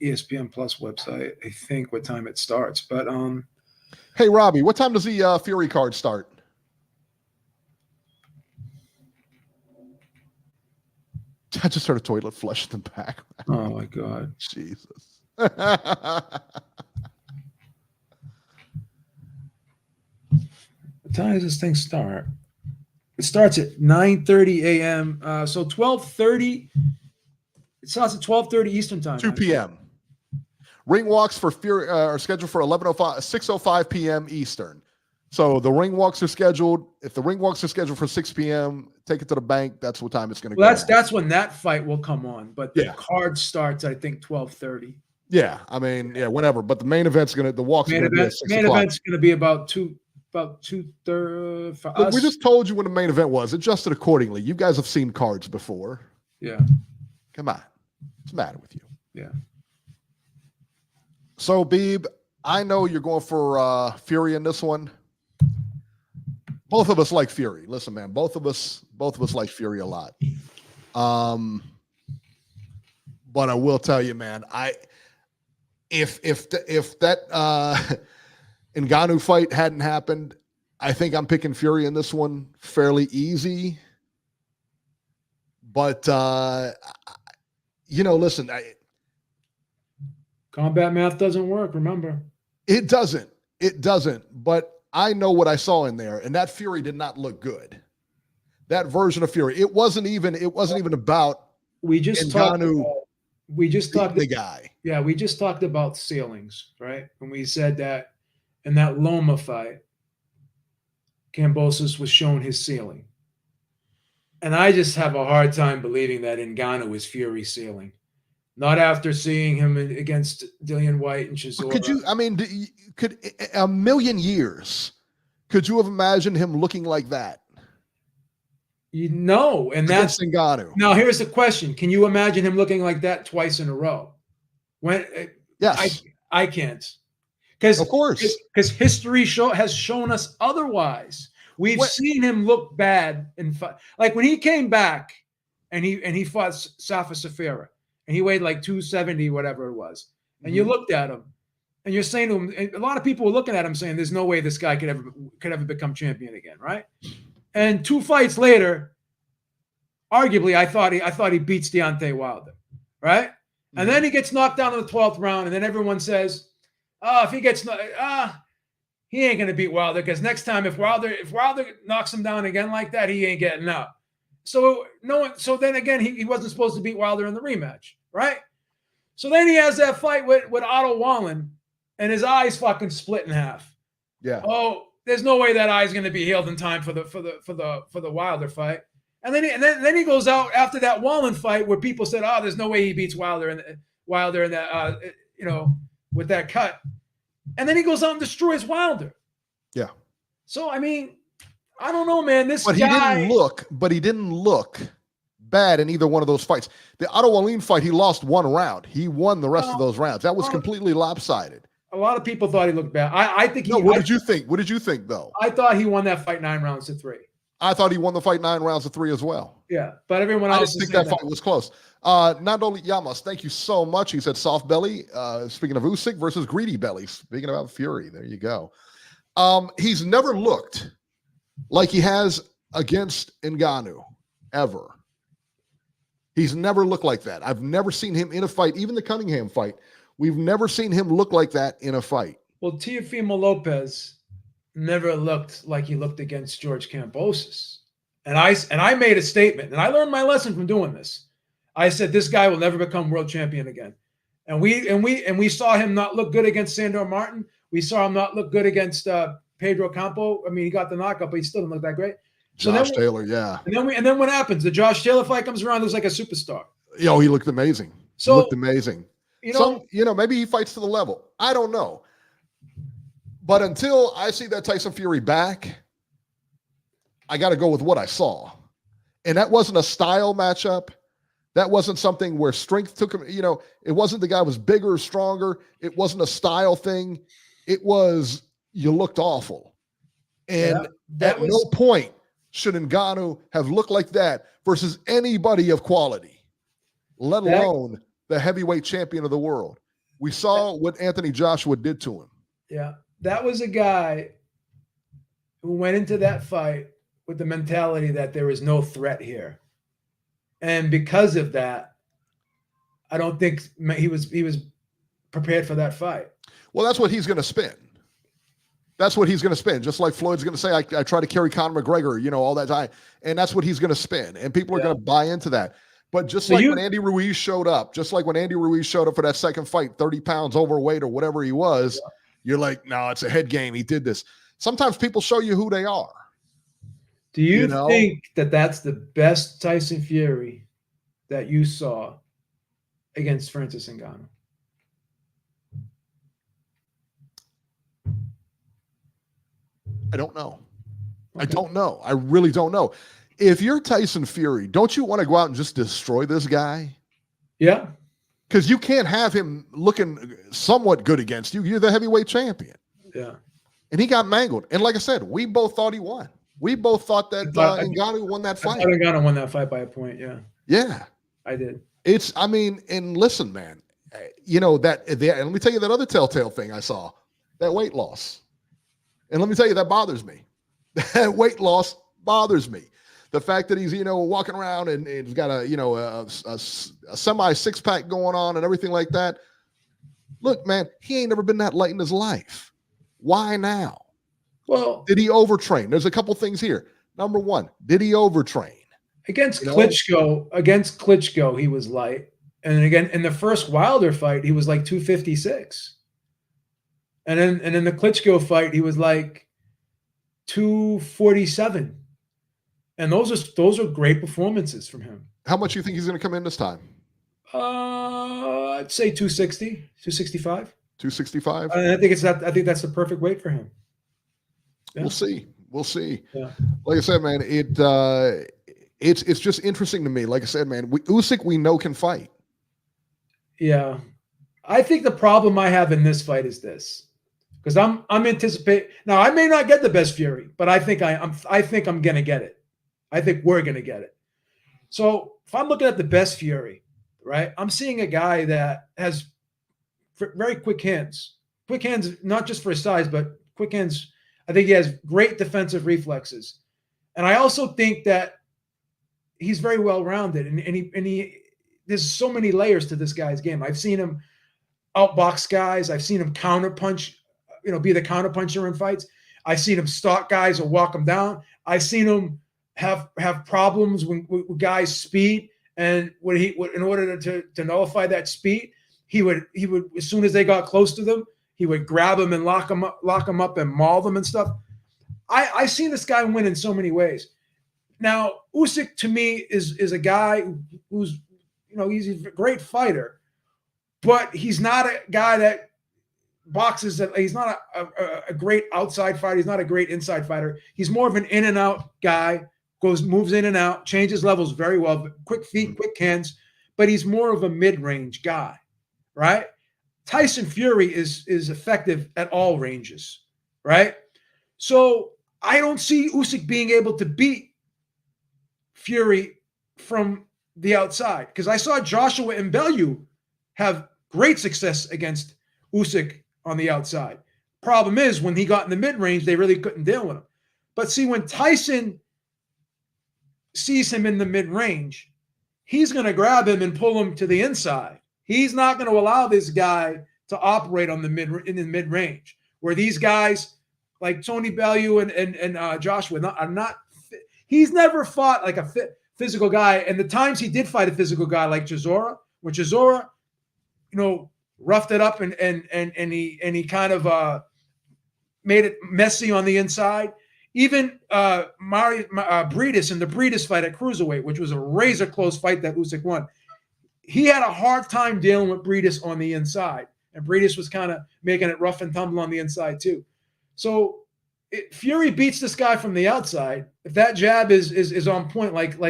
ESPN Plus website. I think what time it starts, but hey Robbie, what time does the Fury card start? I just heard a toilet flush in the back. Oh my god, Jesus. What time does this thing start? It starts at 9:30 a.m. So 12:30. It starts at 12:30 Eastern time. 2 p.m. Ring walks for Fury are scheduled for 6:05 p.m. Eastern. So the ring walks are scheduled. If the ring walks are scheduled for 6 p.m., take it to the bank. That's what time it's going to go. That's when that fight will come on. But the card starts, I think, 12:30. Yeah, I mean, whenever. But the main event's the walks are going to be at 6 o'clock. Main event's going to be about 2:30 for us. We just told you when the main event was. Adjusted accordingly. You guys have seen cards before. Yeah. Come on. What's the matter with you? Yeah. So, Beeb, I know you're going for Fury in this one. Both of us like Fury. Listen, man, both of us like Fury a lot. But I will tell you, man, if that Ngannou fight hadn't happened, I think I'm picking Fury in this one fairly easy. But listen, combat math doesn't work. Remember, it doesn't. But I know what I saw in there, and that Fury did not look good. That version of Fury, it wasn't even about. We just Ngannou talked the guy. Yeah, we just talked about ceilings, right? And we said that in that Loma fight, Kambosos was shown his ceiling. And I just have a hard time believing that Ngannou is Fury's ceiling. Not after seeing him against Dillian White and Chisora. Could a million years, could you have imagined him looking like that? No, and that's Ngannou. Now here's the question: can you imagine him looking like that twice in a row? Yes, I can't, because of course, because history has shown us otherwise. We've seen him look bad in fight, like when he came back and he fought Safa Safira and he weighed like 270, whatever it was, and you looked at him and you're saying to him, and a lot of people were looking at him saying, "There's no way this guy could ever become champion again," right? And 2 fights later, arguably, I thought he beats Deontay Wilder, right? Mm-hmm. And then he gets knocked down in the 12th round, and then everyone says, "Oh, if he gets he ain't gonna beat Wilder because next time if Wilder knocks him down again like that, he ain't getting up." So So then again, he wasn't supposed to beat Wilder in the rematch, right? So then he has that fight with Otto Wallen, and his eyes fucking split in half. Yeah. Oh. There's no way that eye's going to be healed in time for the Wilder fight, and then he goes out after that Wallen fight where people said, "Oh, there's no way he beats Wilder in that with that cut," and then he goes out and destroys Wilder. Yeah. So I mean, I don't know, man. But he didn't look bad in either one of those fights. The Otto Wallen fight, he lost 1 round. He won the rest of those rounds. That was completely lopsided. A lot of people thought he looked bad. I think. What did you think? What did you think, though? I thought he won that fight 9-3. I thought he won the fight 9-3 as well. Yeah, but everyone else. I didn't think that fight was close. Nandoli Yamas, thank you so much. He said soft belly. Speaking of Usyk versus greedy belly. Speaking about Fury, there you go. He's never looked like he has against Ngannou ever. He's never looked like that. I've never seen him in a fight, even the Cunningham fight. We've never seen him look like that in a fight. Well, Teofimo Lopez never looked like he looked against George Kambosos. And I made a statement, and I learned my lesson from doing this. I said this guy will never become world champion again. And we saw him not look good against Sandor Martin. We saw him not look good against Pedro Campo. I mean, he got the knockout, but he still didn't look that great. Josh Taylor, yeah. And then what happens? The Josh Taylor fight comes around, looks like a superstar. Yo, he looked amazing. He looked amazing. Maybe he fights to the level. I don't know. But until I see that Tyson Fury back, I got to go with what I saw. And that wasn't a style matchup. That wasn't something where strength took him. It wasn't the guy was bigger or stronger. It wasn't a style thing. It was you looked awful. And at no point should Ngannou have looked like that versus anybody of quality, let alone the heavyweight champion of the world. We saw what Anthony Joshua did to him. Yeah. That was a guy who went into that fight with the mentality that there is no threat here. And because of that, I don't think he was prepared for that fight. Well, that's what he's going to spin. That's what he's going to spin. Just like Floyd's going to say, I try to carry Conor McGregor, all that time. And that's what he's going to spin. And people are going to buy into that. But when Andy Ruiz showed up, for that second fight, 30 pounds overweight or whatever he was, you're like, no, it's a head game. He did this. Sometimes people show you who they are. Do you think that that's the best Tyson Fury that you saw against Francis Ngannou? I don't know. Okay. I don't know. I really don't know. If you're Tyson Fury, don't you want to go out and just destroy this guy? Yeah. Because you can't have him looking somewhat good against you. You're the heavyweight champion. Yeah. And he got mangled. And like I said, we both thought he won. We both thought that Ngannou won that fight. I thought Ngannou won that fight by a point, yeah. Yeah. I did. And listen, man, and let me tell you that other telltale thing I saw, that weight loss. And let me tell you, that bothers me. That weight loss bothers me. The fact that he's, walking around and he's got a semi six-pack going on and everything like that. Look, man, he ain't never been that light in his life. Why now? Well, did he overtrain? There's a couple things here. Number one, did he overtrain? Against Klitschko, he was light. And again, in the first Wilder fight, he was like 256. And in the Klitschko fight, he was like 247. And those are great performances from him. How much do you think he's going to come in this time? I'd say 260, 265. 265? I think that's the perfect weight for him. Yeah. We'll see. Yeah. Like I said, man, it's just interesting to me. Like I said, man, Usyk we know can fight. Yeah. I think the problem I have in this fight is this. Because I'm anticipating now. I may not get the best Fury, but I think I'm gonna get it. I think we're gonna get it. So if I'm looking at the best Fury, right, I'm seeing a guy that has very quick hands. Quick hands, not just for his size, but quick hands. I think he has great defensive reflexes, and I also think that he's very well rounded. And he there's so many layers to this guy's game. I've seen him outbox guys. I've seen him counterpunch. Be the counterpuncher in fights. I've seen him stalk guys or walk them down. I've seen him have problems with guys' speed, and in order to nullify that speed, he would as soon as they got close to them, he would grab them and lock them up and maul them and stuff. I've seen this guy win in so many ways. Now Usyk to me is a guy who's he's a great fighter, but he's not a guy that boxes that he's not a great outside fighter. He's not a great inside fighter. He's more of an in and out guy, moves in and out, changes levels very well, quick feet, quick hands, but he's more of a mid-range guy, right? Tyson Fury is effective at all ranges, right? So I don't see Usyk being able to beat Fury from the outside, because I saw Joshua and Bellew have great success against Usyk on the outside. Problem is, when he got in the mid-range, they really couldn't deal with him. But see, when Tyson sees him in the mid-range, he's going to grab him and pull him to the inside. He's not going to allow this guy to operate in the mid-range, where these guys like Tony Bellew and Joshua are not. He's never fought like a physical guy, and the times he did fight a physical guy like Chisora, when Chisora, roughed it up and he kind of made it messy on the inside. Even Breedis in the Breedis fight at cruiserweight, which was a razor close fight that Usyk won, he had a hard time dealing with Breedis on the inside, and Breedis was kind of making it rough and tumble on the inside too. So Fury beats this guy from the outside. If that jab is on point, like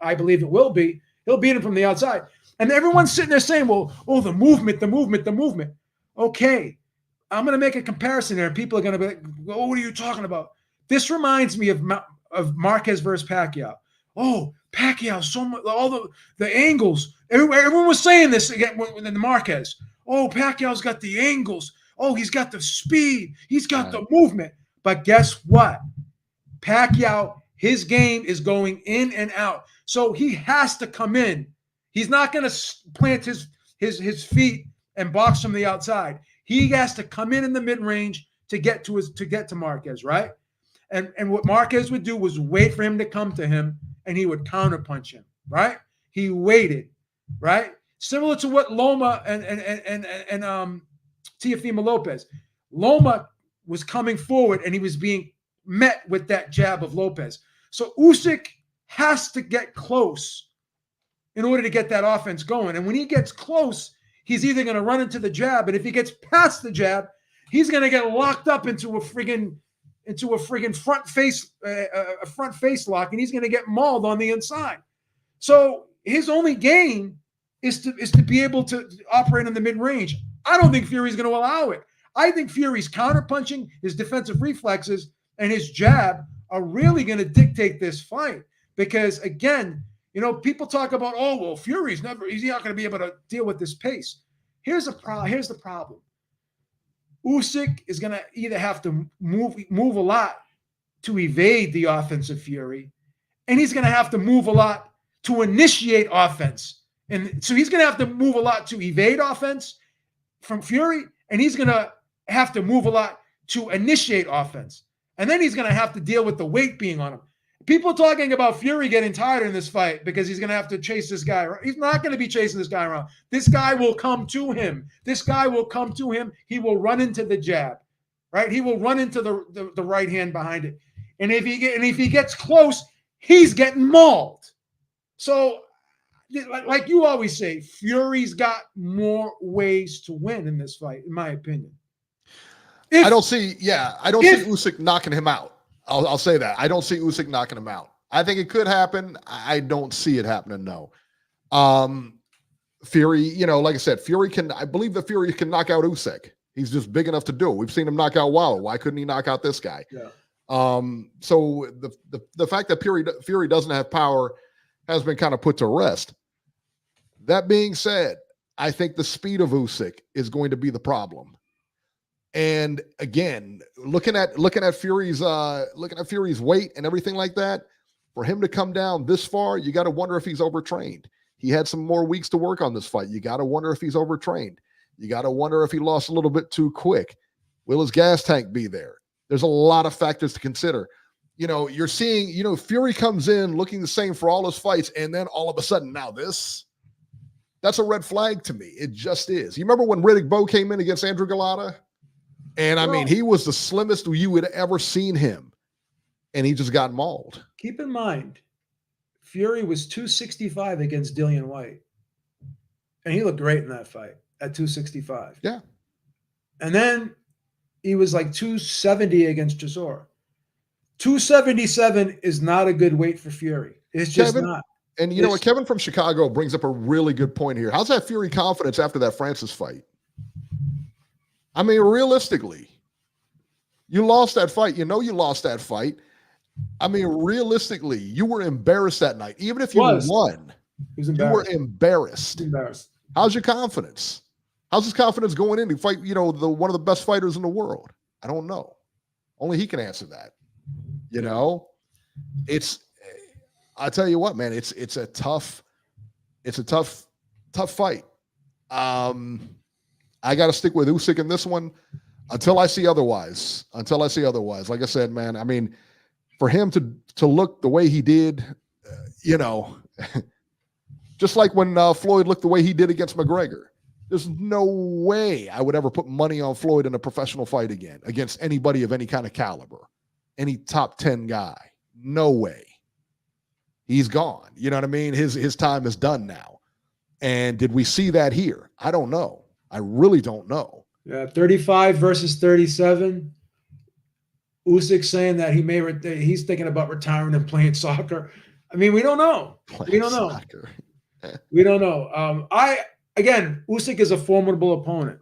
I believe it will be, he'll beat him from the outside. And everyone's sitting there saying, well, the movement. Okay, I'm going to make a comparison there. And people are going to be like, well, what are you talking about? This reminds me of Marquez versus Pacquiao. Oh, Pacquiao, so much, all the angles. Everyone was saying this again in the Marquez. Oh, Pacquiao's got the angles. Oh, he's got the speed. He's got the movement. But guess what? Pacquiao, his game is going in and out. So he has to come in. He's not going to plant his feet and box from the outside. He has to come in the mid-range to get to Marquez, right? And what Marquez would do was wait for him to come to him, and he would counterpunch him, right? He waited, right? Similar to what Loma and Teofimo Lopez. Loma was coming forward, and he was being met with that jab of Lopez. So Usyk has to get close in order to get that offense going. And when he gets close, he's either going to run into the jab, and if he gets past the jab, he's going to get locked up into a friggin' front face lock, and he's going to get mauled on the inside. So his only game is to be able to operate in the mid-range. I don't think Fury's going to allow it. I think Fury's counterpunching, his defensive reflexes, and his jab are really going to dictate this fight. Because again, people talk about, oh, well, he's not going to be able to deal with this pace. Here's the problem. Usyk is going to either have to move a lot to evade the offense of Fury, and he's going to have to move a lot to initiate offense. And so he's going to have to move a lot to evade offense from Fury, and he's going to have to move a lot to initiate offense. And then he's going to have to deal with the weight being on him. People talking about Fury getting tired in this fight because he's going to have to chase this guy around. He's not going to be chasing this guy around. This guy will come to him. He will run into the jab, right? He will run into the right hand behind it. And if he gets close, he's getting mauled. So, like you always say, Fury's got more ways to win in this fight, in my opinion. I don't see Usyk knocking him out. I'll say that. I don't see Usyk knocking him out. I think it could happen. I don't see it happening, no. Fury, like I said, I believe that Fury can knock out Usyk. He's just big enough to do it. We've seen him knock out Wilder. Why couldn't he knock out this guy? Yeah. So the fact that Fury doesn't have power has been kind of put to rest. That being said, I think the speed of Usyk is going to be the problem. And again, looking at Fury's weight and everything like that, for him to come down this far, you got to wonder if he's overtrained. He had some more weeks to work on this fight. You got to wonder if he's overtrained. You got to wonder if he lost a little bit too quick. Will his gas tank be there? There's a lot of factors to consider. You're seeing, Fury comes in looking the same for all his fights, and then all of a sudden now that's a red flag to me. It just is. You remember when Riddick Bowe came in against Andrew Galata? And I mean, he was the slimmest you had ever seen him, and he just got mauled. Keep in mind, Fury was 265 against Dillian White, and he looked great in that fight at 265. Yeah. And then he was like 270 against Chisora. 277 is not a good weight for Fury. It's just not. And what? Kevin from Chicago brings up a really good point here. How's that Fury confidence after that Francis fight? I mean, realistically, you lost that fight. You lost that fight. I mean, realistically, you were embarrassed that night. Even if you won, you were embarrassed. How's your confidence? How's his confidence going in to fight, one of the best fighters in the world? I don't know. Only he can answer that. I tell you what, man, it's a tough fight. I got to stick with Usyk in this one until I see otherwise. Like I said, man, I mean, for him to look the way he did, just like when Floyd looked the way he did against McGregor, there's no way I would ever put money on Floyd in a professional fight again against anybody of any kind of caliber, any top 10 guy. No way. He's gone. You know what I mean? His time is done now. And did we see that here? I don't know. I really don't know. Yeah, 35 versus 37. Usyk saying that he's thinking about retiring and playing soccer. I mean, we don't know. We don't know. Usyk is a formidable opponent.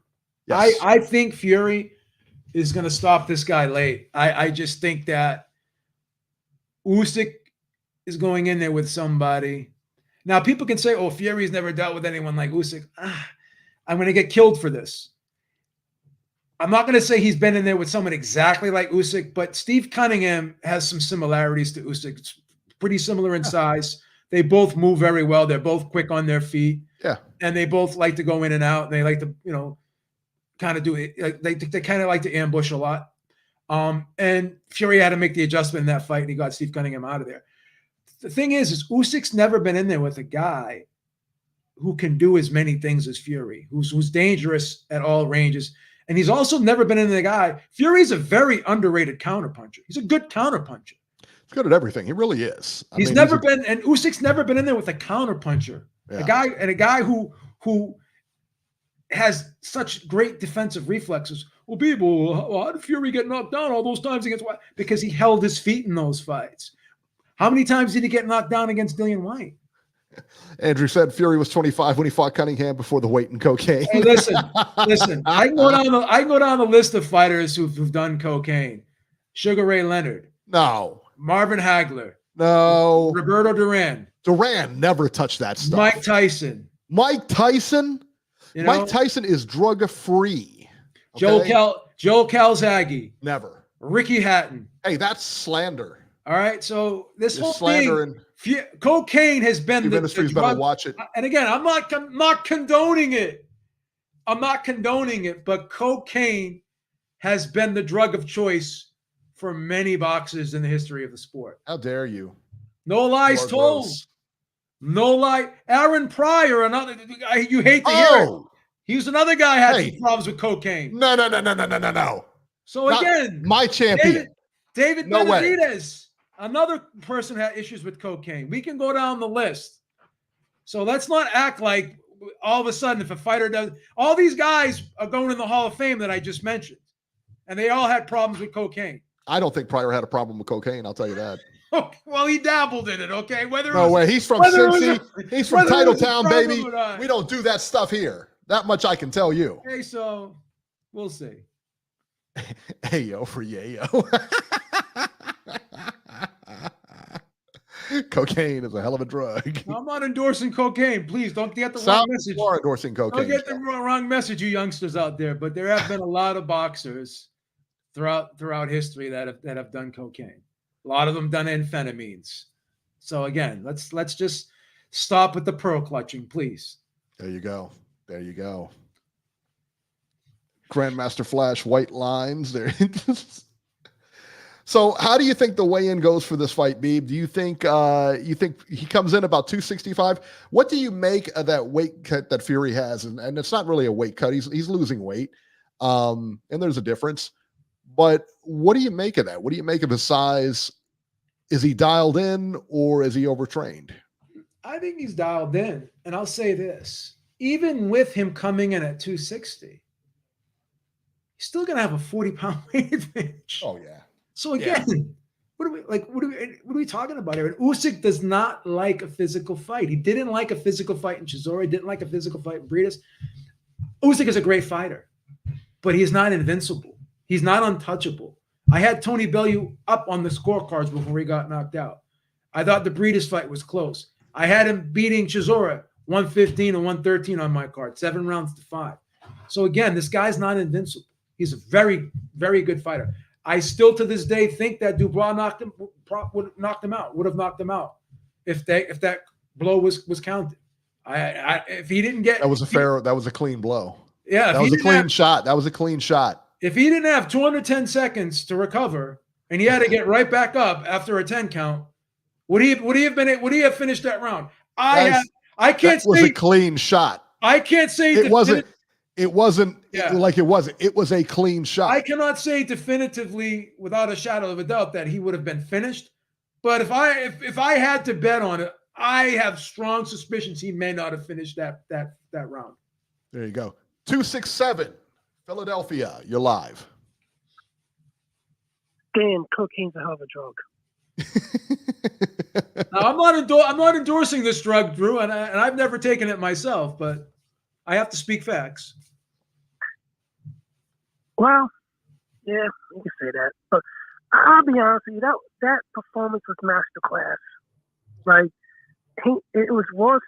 Yes. I think Fury is going to stop this guy late. I just think that Usyk is going in there with somebody. Now, people can say, oh, Fury's never dealt with anyone like Usyk. I'm going to get killed for this. I'm not going to say he's been in there with someone exactly like Usyk, but Steve Cunningham has some similarities to Usyk. It's pretty similar in size. They both move very well. They're both quick on their feet. Yeah. And they both like to go in and out. And they like to, kind of do it. They kind of like to ambush a lot. And Fury had to make the adjustment in that fight, and he got Steve Cunningham out of there. The thing is Usyk's never been in there with a guy who can do as many things as Fury, who's dangerous at all ranges. And he's also never been in the guy. Fury's a very underrated counterpuncher. He's a good counterpuncher. He's good at everything. He really is. And Usyk's never been in there with a counterpuncher. Yeah. A guy who has such great defensive reflexes. Well, how did Fury get knocked down all those times against White? Because he held his feet in those fights. How many times did he get knocked down against Dillian White? Andrew said Fury was 25 when he fought Cunningham before the weight and cocaine. Hey, listen. I can go down the list of fighters who've done cocaine. Sugar Ray Leonard. No. Marvin Hagler. No. Roberto Duran. Duran never touched that stuff. Mike Tyson. Mike Tyson? You know? Mike Tyson is drug-free. Okay? Joe Calzaghe. Never. Ricky Hatton. Hey, that's slander. All right, so this You're whole slandering. thing, cocaine has been the industry's drug. better watch it. And again, I'm not condoning it. I'm not condoning it, but cocaine has been the drug of choice for many boxers in the history of the sport. How dare you? No lies told. Gross. No lie. Aaron Pryor, another. You hate to hear it. He was another guy who had some problems with cocaine. No. So again, my champion. David No Benavidez, another person had issues with cocaine. We can go down the list. So let's not act like all of a sudden if a fighter does. All these guys are going in the Hall of Fame that I just mentioned, and they all had problems with cocaine. I don't think Pryor had a problem with cocaine. I'll tell you that. Well, he dabbled in it. Okay, No way. He's from Cincy. He's from Titletown, baby. We don't do that stuff here. That much I can tell you. Okay, so we'll see. Hey yo for yayo. Cocaine is a hell of a drug. I'm not endorsing cocaine. Please don't get the wrong message. You are endorsing cocaine. Don't get the wrong message, you youngsters out there. But there have been a lot of boxers throughout history that have done cocaine. A lot of them done amphetamines. So again, let's just stop with the pearl clutching, please. There you go. Grandmaster Flash, white lines there. So how do you think the weigh-in goes for this fight, Beeb? Do you think he comes in about 265? What do you make of that weight cut that Fury has? And it's not really a weight cut. He's losing weight. And there's a difference. But what do you make of that? What do you make of his size? Is he dialed in or is he overtrained? I think he's dialed in. And I'll say this. Even with him coming in at 260, he's still going to have a 40-pound weight advantage. Oh, yeah. So again, what are we talking about here? And Usyk does not like a physical fight. He didn't like a physical fight in Chisora. He didn't like a physical fight in Briedis. Usyk is a great fighter, but he's not invincible. He's not untouchable. I had Tony Bellew up on the scorecards before he got knocked out. I thought the Briedis fight was close. I had him beating Chisora 115 and 113 on my card, 7 rounds to 5. So again, this guy's not invincible. He's a very, very good fighter. I still to this day think that Dubois would have knocked him out if that blow was counted. If he didn't get that was a clean blow. Yeah, that was a clean shot. That was a clean shot. If he didn't have 210 seconds to recover and he had to get right back up after a 10 count, would he have finished that round? I can't say it was a clean shot. I can't say it wasn't. It wasn't like it wasn't. It was a clean shot. I cannot say definitively, without a shadow of a doubt, that he would have been finished. But if I had to bet on it, I have strong suspicions he may not have finished that round. There you go. 267, Philadelphia. You're live. Dan, cocaine's a hell of a drug. Now, I'm not endorsing this drug, Drew, and I've never taken it myself, but I have to speak facts. Well, yeah, you can say that. But I'll be honest with you, that performance was masterclass. Like, it was worse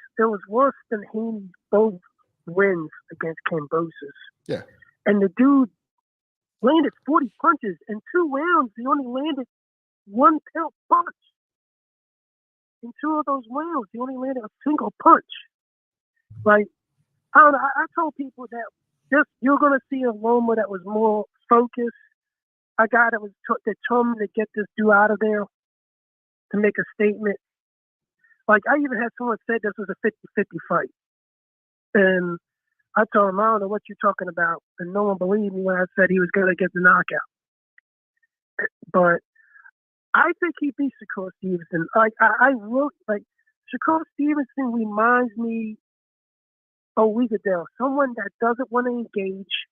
than Haney's both wins against Kambosos. Yeah. And the dude landed 40 punches. In 2 rounds, he only landed 1 punch. In 2 of those rounds, he only landed a single punch. Like, I don't know. I told people that you're going to see a Loma that was more focused, a guy that was determined to get this dude out of there, to make a statement. Like, I even had someone say this was a 50-50 fight. And I told him, I don't know what you're talking about. And no one believed me when I said he was going to get the knockout. But I think he beat Shakur Stevenson. I wrote, Shakur Stevenson reminds me of Wigadell, someone that doesn't want to engage.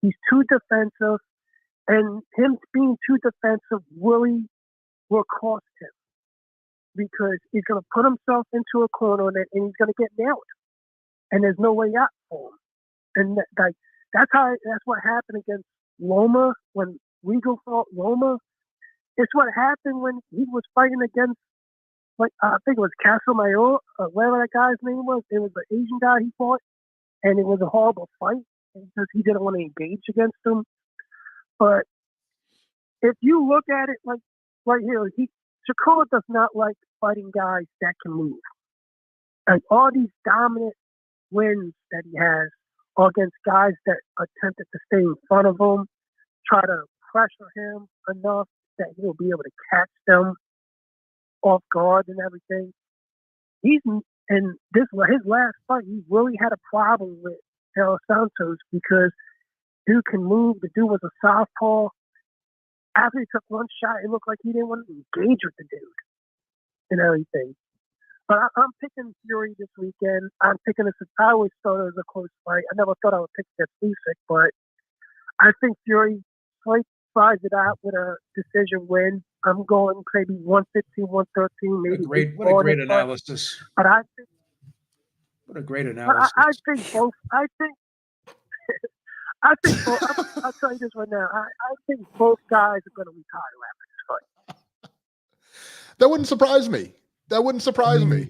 He's too defensive. And him being too defensive really will cost him. because he's going to put himself into a corner and he's going to get nailed. And there's no way out for him. And that's what happened against Loma when Regal fought Loma. It's what happened when he was fighting against, I think it was Casamayor, whatever that guy's name was. It was the Asian guy he fought, and it was a horrible fight because he didn't want to engage against him. But if you look at it like right here, Shakur does not like fighting guys that can move. Like all these dominant wins that he has are against guys that attempted to stay in front of him, try to pressure him enough that he'll be able to catch them off guard and everything. His last fight, he really had a problem with El Santos because dude can move. The dude was a southpaw. After he took one shot, it looked like he didn't want to engage with the dude and everything. But I'm picking Fury this weekend. I'm picking this. I always thought it was a close fight. I never thought I would pick against Usyk, but I think Fury slides it out with a decision win. I'm going maybe 115, 113, maybe. What a great analysis. But I think. What a great analysis. I think both. I think both. I'll tell you this right now. I think both guys are going to retire after this fight. That wouldn't surprise me. That wouldn't surprise me.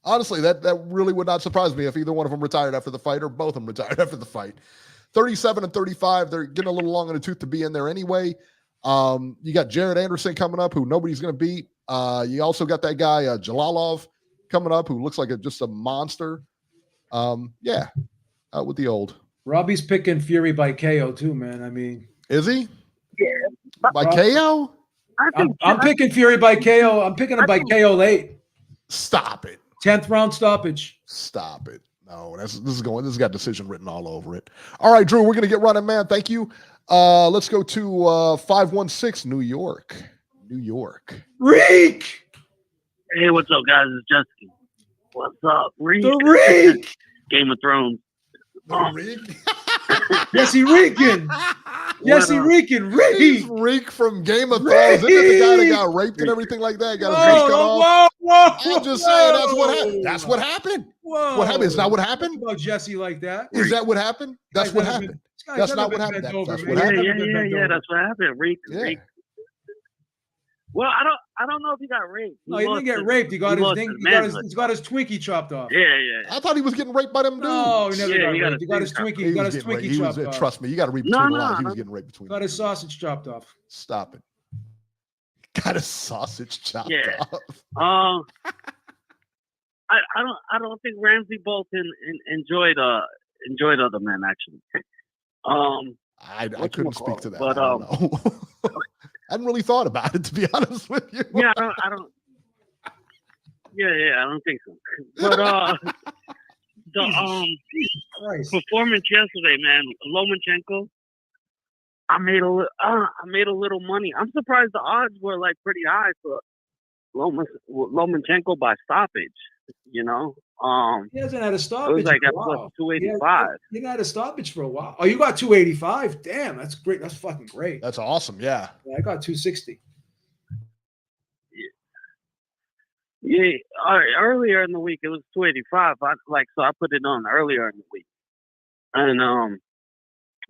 Honestly, that really would not surprise me if either one of them retired after the fight or both of them retired after the fight. 37 and 35, they're getting a little long in the tooth to be in there anyway. You got Jared Anderson coming up, who nobody's going to beat. You also got that guy, Jalalov, coming up, who looks like just a monster. Yeah, out with the old. Robbie's picking Fury by KO too, man. I mean, is he? Yeah. By KO? I'm picking Fury by KO. I'm picking him by KO late. Stop it. 10th round stoppage. Stop it. No, this has got decision written all over it. All right, Drew, we're gonna get running, man. Thank you. Let's go to 516 New York. Reek. Hey, what's up, guys? It's Jessica. What's up, Reek? The Reek. Game of Thrones. The Reek. Jesse Reekin. Jesse Reekin. He's Reek from Game of Thrones. Isn't it the guy that got raped and everything like that? Got his face cut off. Whoa. I'm just saying that's what happened. That's what happened. Whoa. What happened? Is that what happened? About Jesse like that? Is that what happened? That's what happened. That's not what happened. That's what happened. Yeah. That's what happened. Reek. Well, I don't know if he got raped. No, he didn't get raped. He got his Twinkie chopped off. Yeah. I thought he was getting raped by them dudes. No, he never got raped. He got his Twinkie chopped off. Trust me, you got to read between the lines. He was getting raped between. Got his sausage chopped off. Stop it. Got his sausage chopped off. I don't think Ramsey Bolton enjoyed other men actually. I couldn't speak to that. But I don't know. I hadn't really thought about it, to be honest with you. Yeah, I don't. Yeah, I don't think so. But the performance yesterday, man, Lomachenko. I made a little money. I'm surprised the odds were like pretty high for Lomachenko by stoppage. You know, he hasn't had a stoppage. It was like for a while. 285. He had a stoppage for a while. Oh, you got 285? Damn, that's great. That's fucking great. That's awesome. Yeah. I got 260. Yeah. Earlier in the week it was 285. So I put it on earlier in the week, and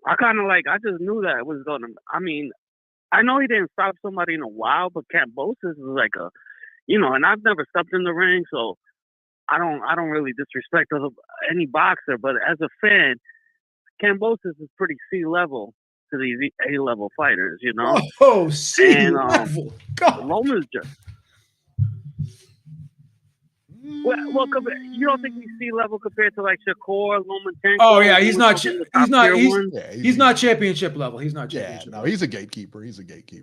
I kind of I just knew that it was gonna. I mean, I know he didn't stop somebody in a while, but Kambosos is like a, and I've never stepped in the ring, so. I don't really disrespect any boxer, but as a fan, Kambosos is pretty C-level to these A-level fighters, Oh, C-level. Loma's just... Well, you don't think he's C-level compared to like Shakur, Lomachenko? Oh yeah, he's not championship level. He's not championship. Yeah, no, he's a gatekeeper.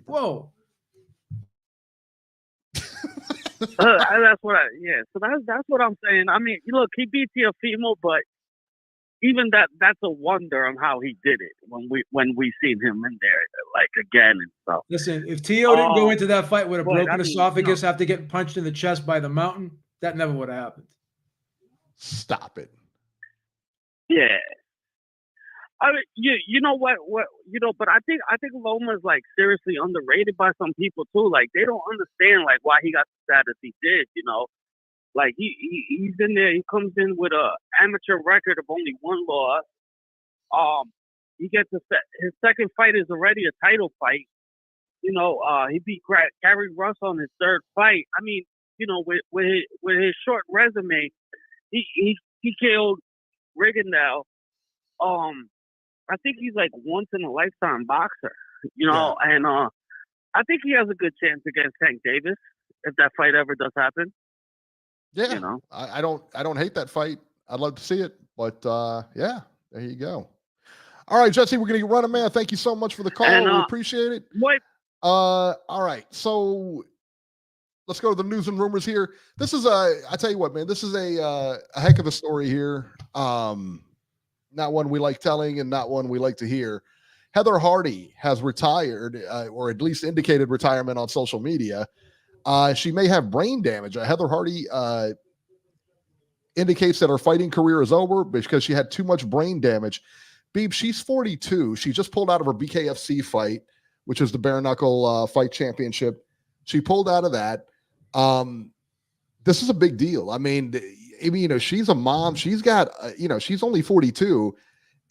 Whoa. That's what So that's what I'm saying. I mean, look, he beat Teofimo, but even that's a wonder on how he did it when we seen him in there again and stuff. Listen, if Teo didn't go into that fight with a broken esophagus after getting punched in the chest by the mountain, that never would have happened. Stop it. Yeah. I mean, you know what but I think Loma's like seriously underrated by some people too. Like they don't understand like why he got the status he did. Like he's in there. He comes in with a amateur record of only one loss. He gets his second fight is already a title fight. He beat Gary Russ on his third fight. I mean, with his short resume, he killed Rigondeaux. I think he's like once in a lifetime boxer, and I think he has a good chance against Tank Davis if that fight ever does happen. Yeah, I don't hate that fight. I'd love to see it, but yeah, there you go. All right, Jesse, we're gonna run it, man. Thank you so much for the call. We appreciate it. All right, so let's go to the news and rumors here. This is I tell you what, man, this is a heck of a story here. Not one we like telling and not one we like to hear. Heather Hardy has retired, or at least indicated retirement on social media. She may have brain damage. Heather Hardy indicates that her fighting career is over because she had too much brain damage. Beeb, she's 42. She just pulled out of her BKFC fight, which is the bare knuckle fight championship. She pulled out of that. This is a big deal. I mean, she's a mom. She's got, she's only 42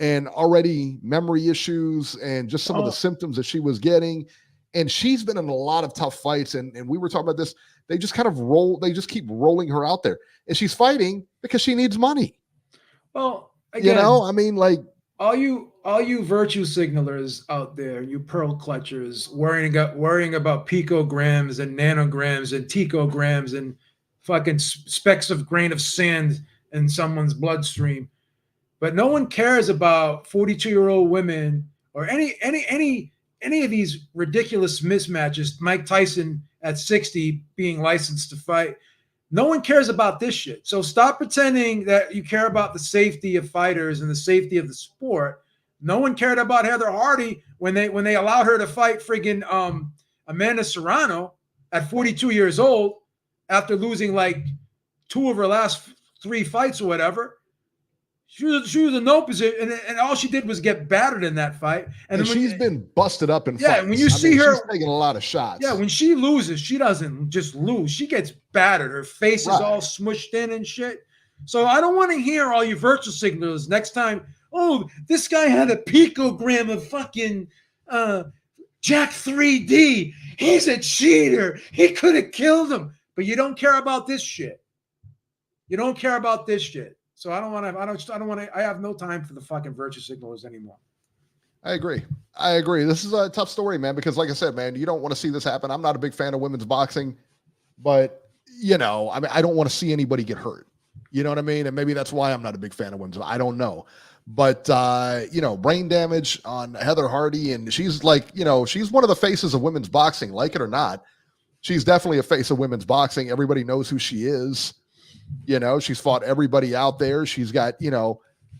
and already memory issues and just some of the symptoms that she was getting. And she's been in a lot of tough fights. And we were talking about this. They just kind of they just keep rolling her out there. And she's fighting because she needs money. Well, again, I mean, like, all you virtue signalers out there, you pearl clutchers, worrying about picograms and nanograms and picograms and fucking specks of grain of sand in someone's bloodstream, but no one cares about 42-year-old women or any of these ridiculous mismatches. Mike Tyson at 60 being licensed to fight. No one cares about this shit. So stop pretending that you care about the safety of fighters and the safety of the sport. No one cared about Heather Hardy when they allowed her to fight friggin' Amanda Serrano at 42 years old after losing like 2 of her last 3 fights or whatever. She was in no position, and all she did was get battered in that fight. And she's been busted up in fights. Yeah, when you see her, she's taking a lot of shots. Yeah, when she loses, she doesn't just lose. She gets battered. Her face is all smushed in and shit. So I don't want to hear all your virtual signals next time. Oh, this guy had a picogram of fucking Jack 3D. He's a cheater. He could have killed him. But you don't care about this shit. You don't care about this shit. So I don't want to. I have no time for the fucking virtue signalers anymore. I agree. This is a tough story, man, because like I said, man, you don't want to see this happen. I'm not a big fan of women's boxing, but I mean, I don't want to see anybody get hurt. You know what I mean? And maybe that's why I'm not a big fan of women's. I don't know. But brain damage on Heather Hardy, and she's like, she's one of the faces of women's boxing, like it or not. She's definitely a face of women's boxing. Everybody knows who she is. She's fought everybody out there. She's got,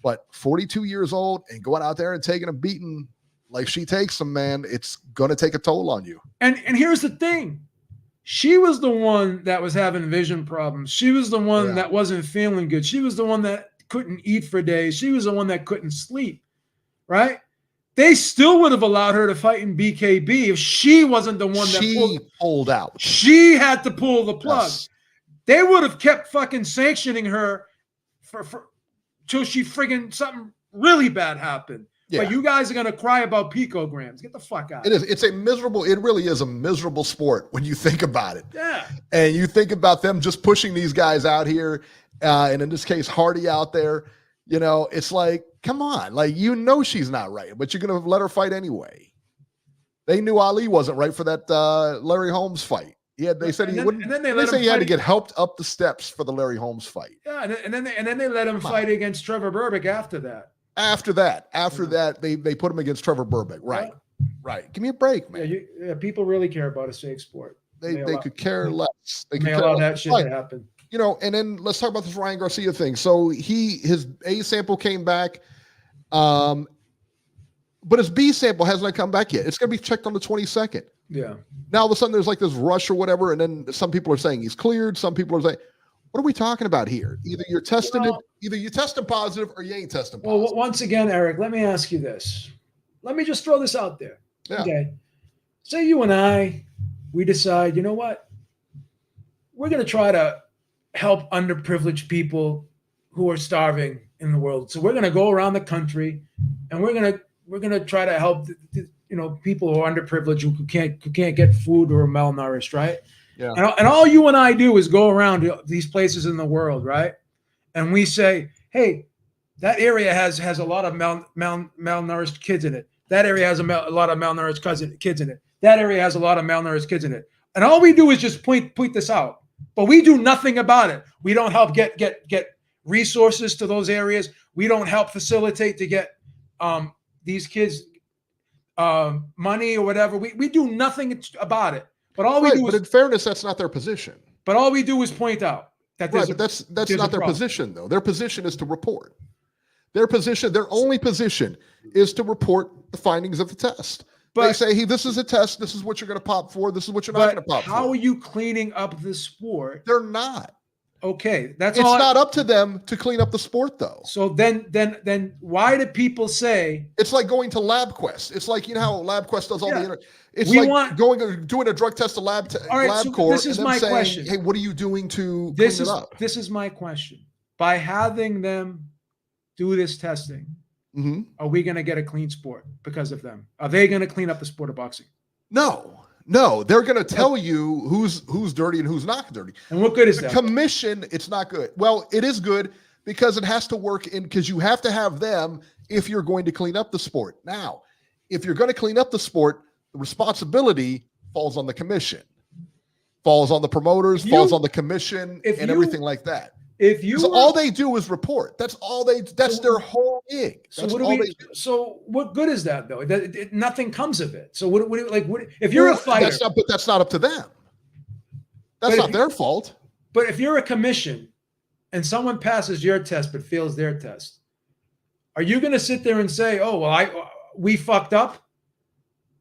but 42 years old and going out there and taking a beating like she takes them, man, it's going to take a toll on you. And here's the thing. She was the one that was having vision problems. She was the one that wasn't feeling good. She was the one that couldn't eat for days. She was the one that couldn't sleep, right? They still would have allowed her to fight in BKB if she wasn't the one that pulled out. She had to pull the plug. Yes. They would have kept fucking sanctioning her for till she friggin' something really bad happened. Yeah. But you guys are going to cry about picograms. Get the fuck out. It really is a miserable sport when you think about it. Yeah. And you think about them just pushing these guys out here. And in this case, Hardy out there, it's like, come on, like, she's not right, but you're going to let her fight anyway. They knew Ali wasn't right for that Larry Holmes fight. They said he wouldn't. And then they say he had to get helped up the steps for the Larry Holmes fight. Yeah, and then they let him fight against Trevor Berbick after that. After that, they put him against Trevor Berbick. Right. Right. Give me a break, man. Yeah, people really care about a safe sport. They could care less. They could allow that shit to happen. And then let's talk about this Ryan Garcia thing. So his A sample came back, but his B sample hasn't come back yet. It's going to be checked on the 22nd. Yeah. Now all of a sudden there's like this rush or whatever, and then some people are saying he's cleared. Some people are saying, What are we talking about here? Either you're testing it, either you're testing positive or you ain't testing positive. Well, once again, Eric, let me ask you this. Let me just throw this out there. Yeah. Okay. Say you and I, we decide, you know what? We're going to try to help underprivileged people who are starving in the world. So we're going to go around the country and we're going to try to help people who are underprivileged who can't get food or are malnourished, right? Yeah. And all you and I do is go around to these places in the world, right? And we say, hey, that area has a lot of malnourished kids in it. That area has a lot of malnourished kids in it. That area has a lot of malnourished kids in it. And all we do is just point this out. But we do nothing about it. We don't help get resources to those areas. We don't help facilitate to get these kids money or whatever. We do nothing about it. But all we do is, in fairness, that's not their position. But all we do is point out that but that's not their position, though. Their position is to report. Their only position is to report the findings of the test. But they say, hey, this is a test. This is what you're going to pop for. This is what you're not going to pop for. How are you cleaning up the sport? They're not. Okay, it's not up to them to clean up the sport, though. So then why do people say it's like going to LabQuest? It's like, you know how LabQuest does all the internet. It's doing a drug test to LabCorp. This is my question. Hey, what are you doing to clean it up? This is my question. By having them do this testing, are we going to get a clean sport because of them? Are they going to clean up the sport of boxing? No, they're going to tell you who's dirty and who's not dirty. And what good is that? Commission, it's not good. Well, it is good because it has to work because you have to have them if you're going to clean up the sport. Now, if you're going to clean up the sport, the responsibility falls on the commission, falls on the promoters, falls on the commission, and everything like that. All they do is report. That's their whole gig. So what good is that though? Nothing comes of it. So what if you're a fighter? That's not up to them. That's not their fault. But if you're a commission and someone passes your test but fails their test, are you going to sit there and say, "Oh, well, we fucked up"?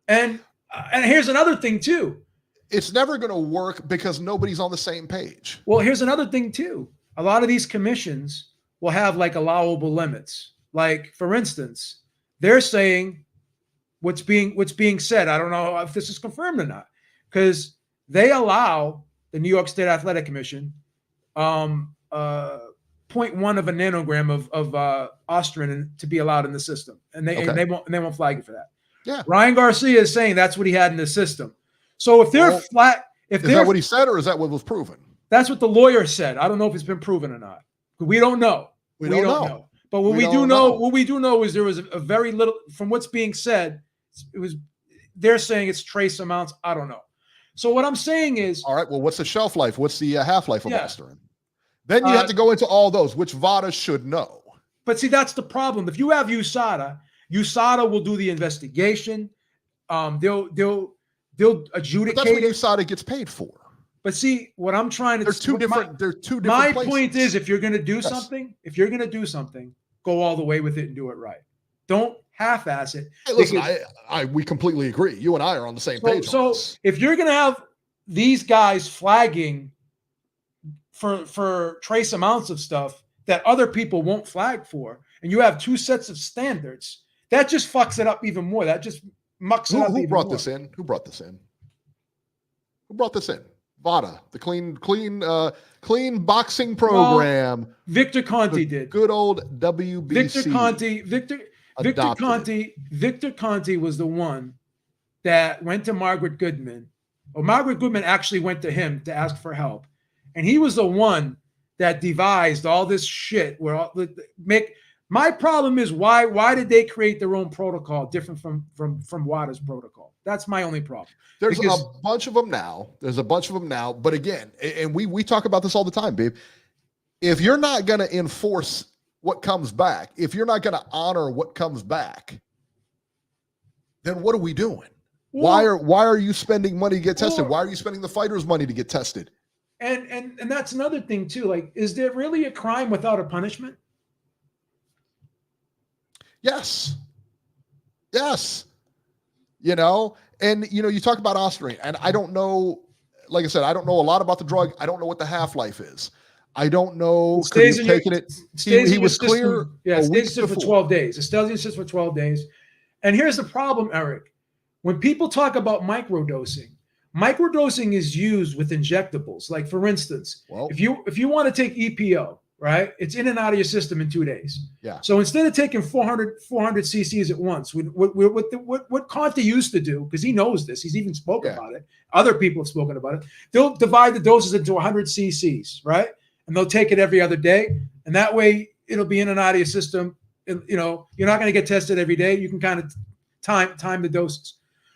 And here's another thing too. It's never going to work because nobody's on the same page. Well, here's another thing too. A lot of these commissions will have like allowable limits. Like, for instance, they're saying what's being said. I don't know if this is confirmed or not, because they allow the New York State Athletic Commission 0.1 of a nanogram of ostrin to be allowed in the system, and they won't flag you for that. Yeah, Ryan Garcia is saying that's what he had in the system. So if they're is that what he said, or is that what was proven? That's what the lawyer said. I don't know if it's been proven or not. We don't know. We don't know. But what we do know is there was a very little, from what's being said, they're saying it's trace amounts. I don't know. So what I'm saying is, all right, well, what's the shelf life? What's the half-life of aspirin? Then you have to go into all those, which VADA should know. But see, that's the problem. If you have USADA will do the investigation. They'll adjudicate. But that's what USADA gets paid for. But see, what I'm trying to They're two different My places. point is, if you're going to do something, go all the way with it and do it right. Don't half-ass it. Hey, listen, we completely agree. You and I are on the same page. So if you're going to have these guys flagging for trace amounts of stuff that other people won't flag for, and you have two sets of standards, that just fucks it up even more. That just mucks it up. Who brought this in? Who brought this in? VADA, the clean boxing program. Well, Victor Conti did. Good old WBC. Victor Conti was the one that went to Margaret Goodman. Or Margaret Goodman actually went to him to ask for help. And he was the one that devised all this shit. My problem is why did they create their own protocol different from WADA's protocol? That's my only problem. There's a bunch of them now. But again, and we talk about this all the time, babe. If you're not going to enforce what comes back, if you're not going to honor what comes back, then what are we doing? Well, why are you spending money to get tested? Why are you spending the fighters' money to get tested? And that's another thing too. Like, is there really a crime without a punishment? Yes. You talk about ostrin, and I don't know, like I said, I don't know a lot about the drug. I don't know what the half-life is. I don't know. It Could he stays have in your- taken it? stays He in your was clear system. Yeah, a it week stays in for before. 12 days. It stays in your system for 12 days. And here's the problem, Eric. When people talk about microdosing is used with injectables. Like for instance, Well, if you want to take EPO, right? It's in and out of your system in 2 days. yeah. So instead of taking 400 cc's at once, what Conte used to do, because he knows this, he's even spoken about it. Other people have spoken about it. They'll divide the doses into 100 cc's, right? And they'll take it every other day, and that way it'll be in and out of your system. You know, you're not going to get tested every day. You can kind of time the doses.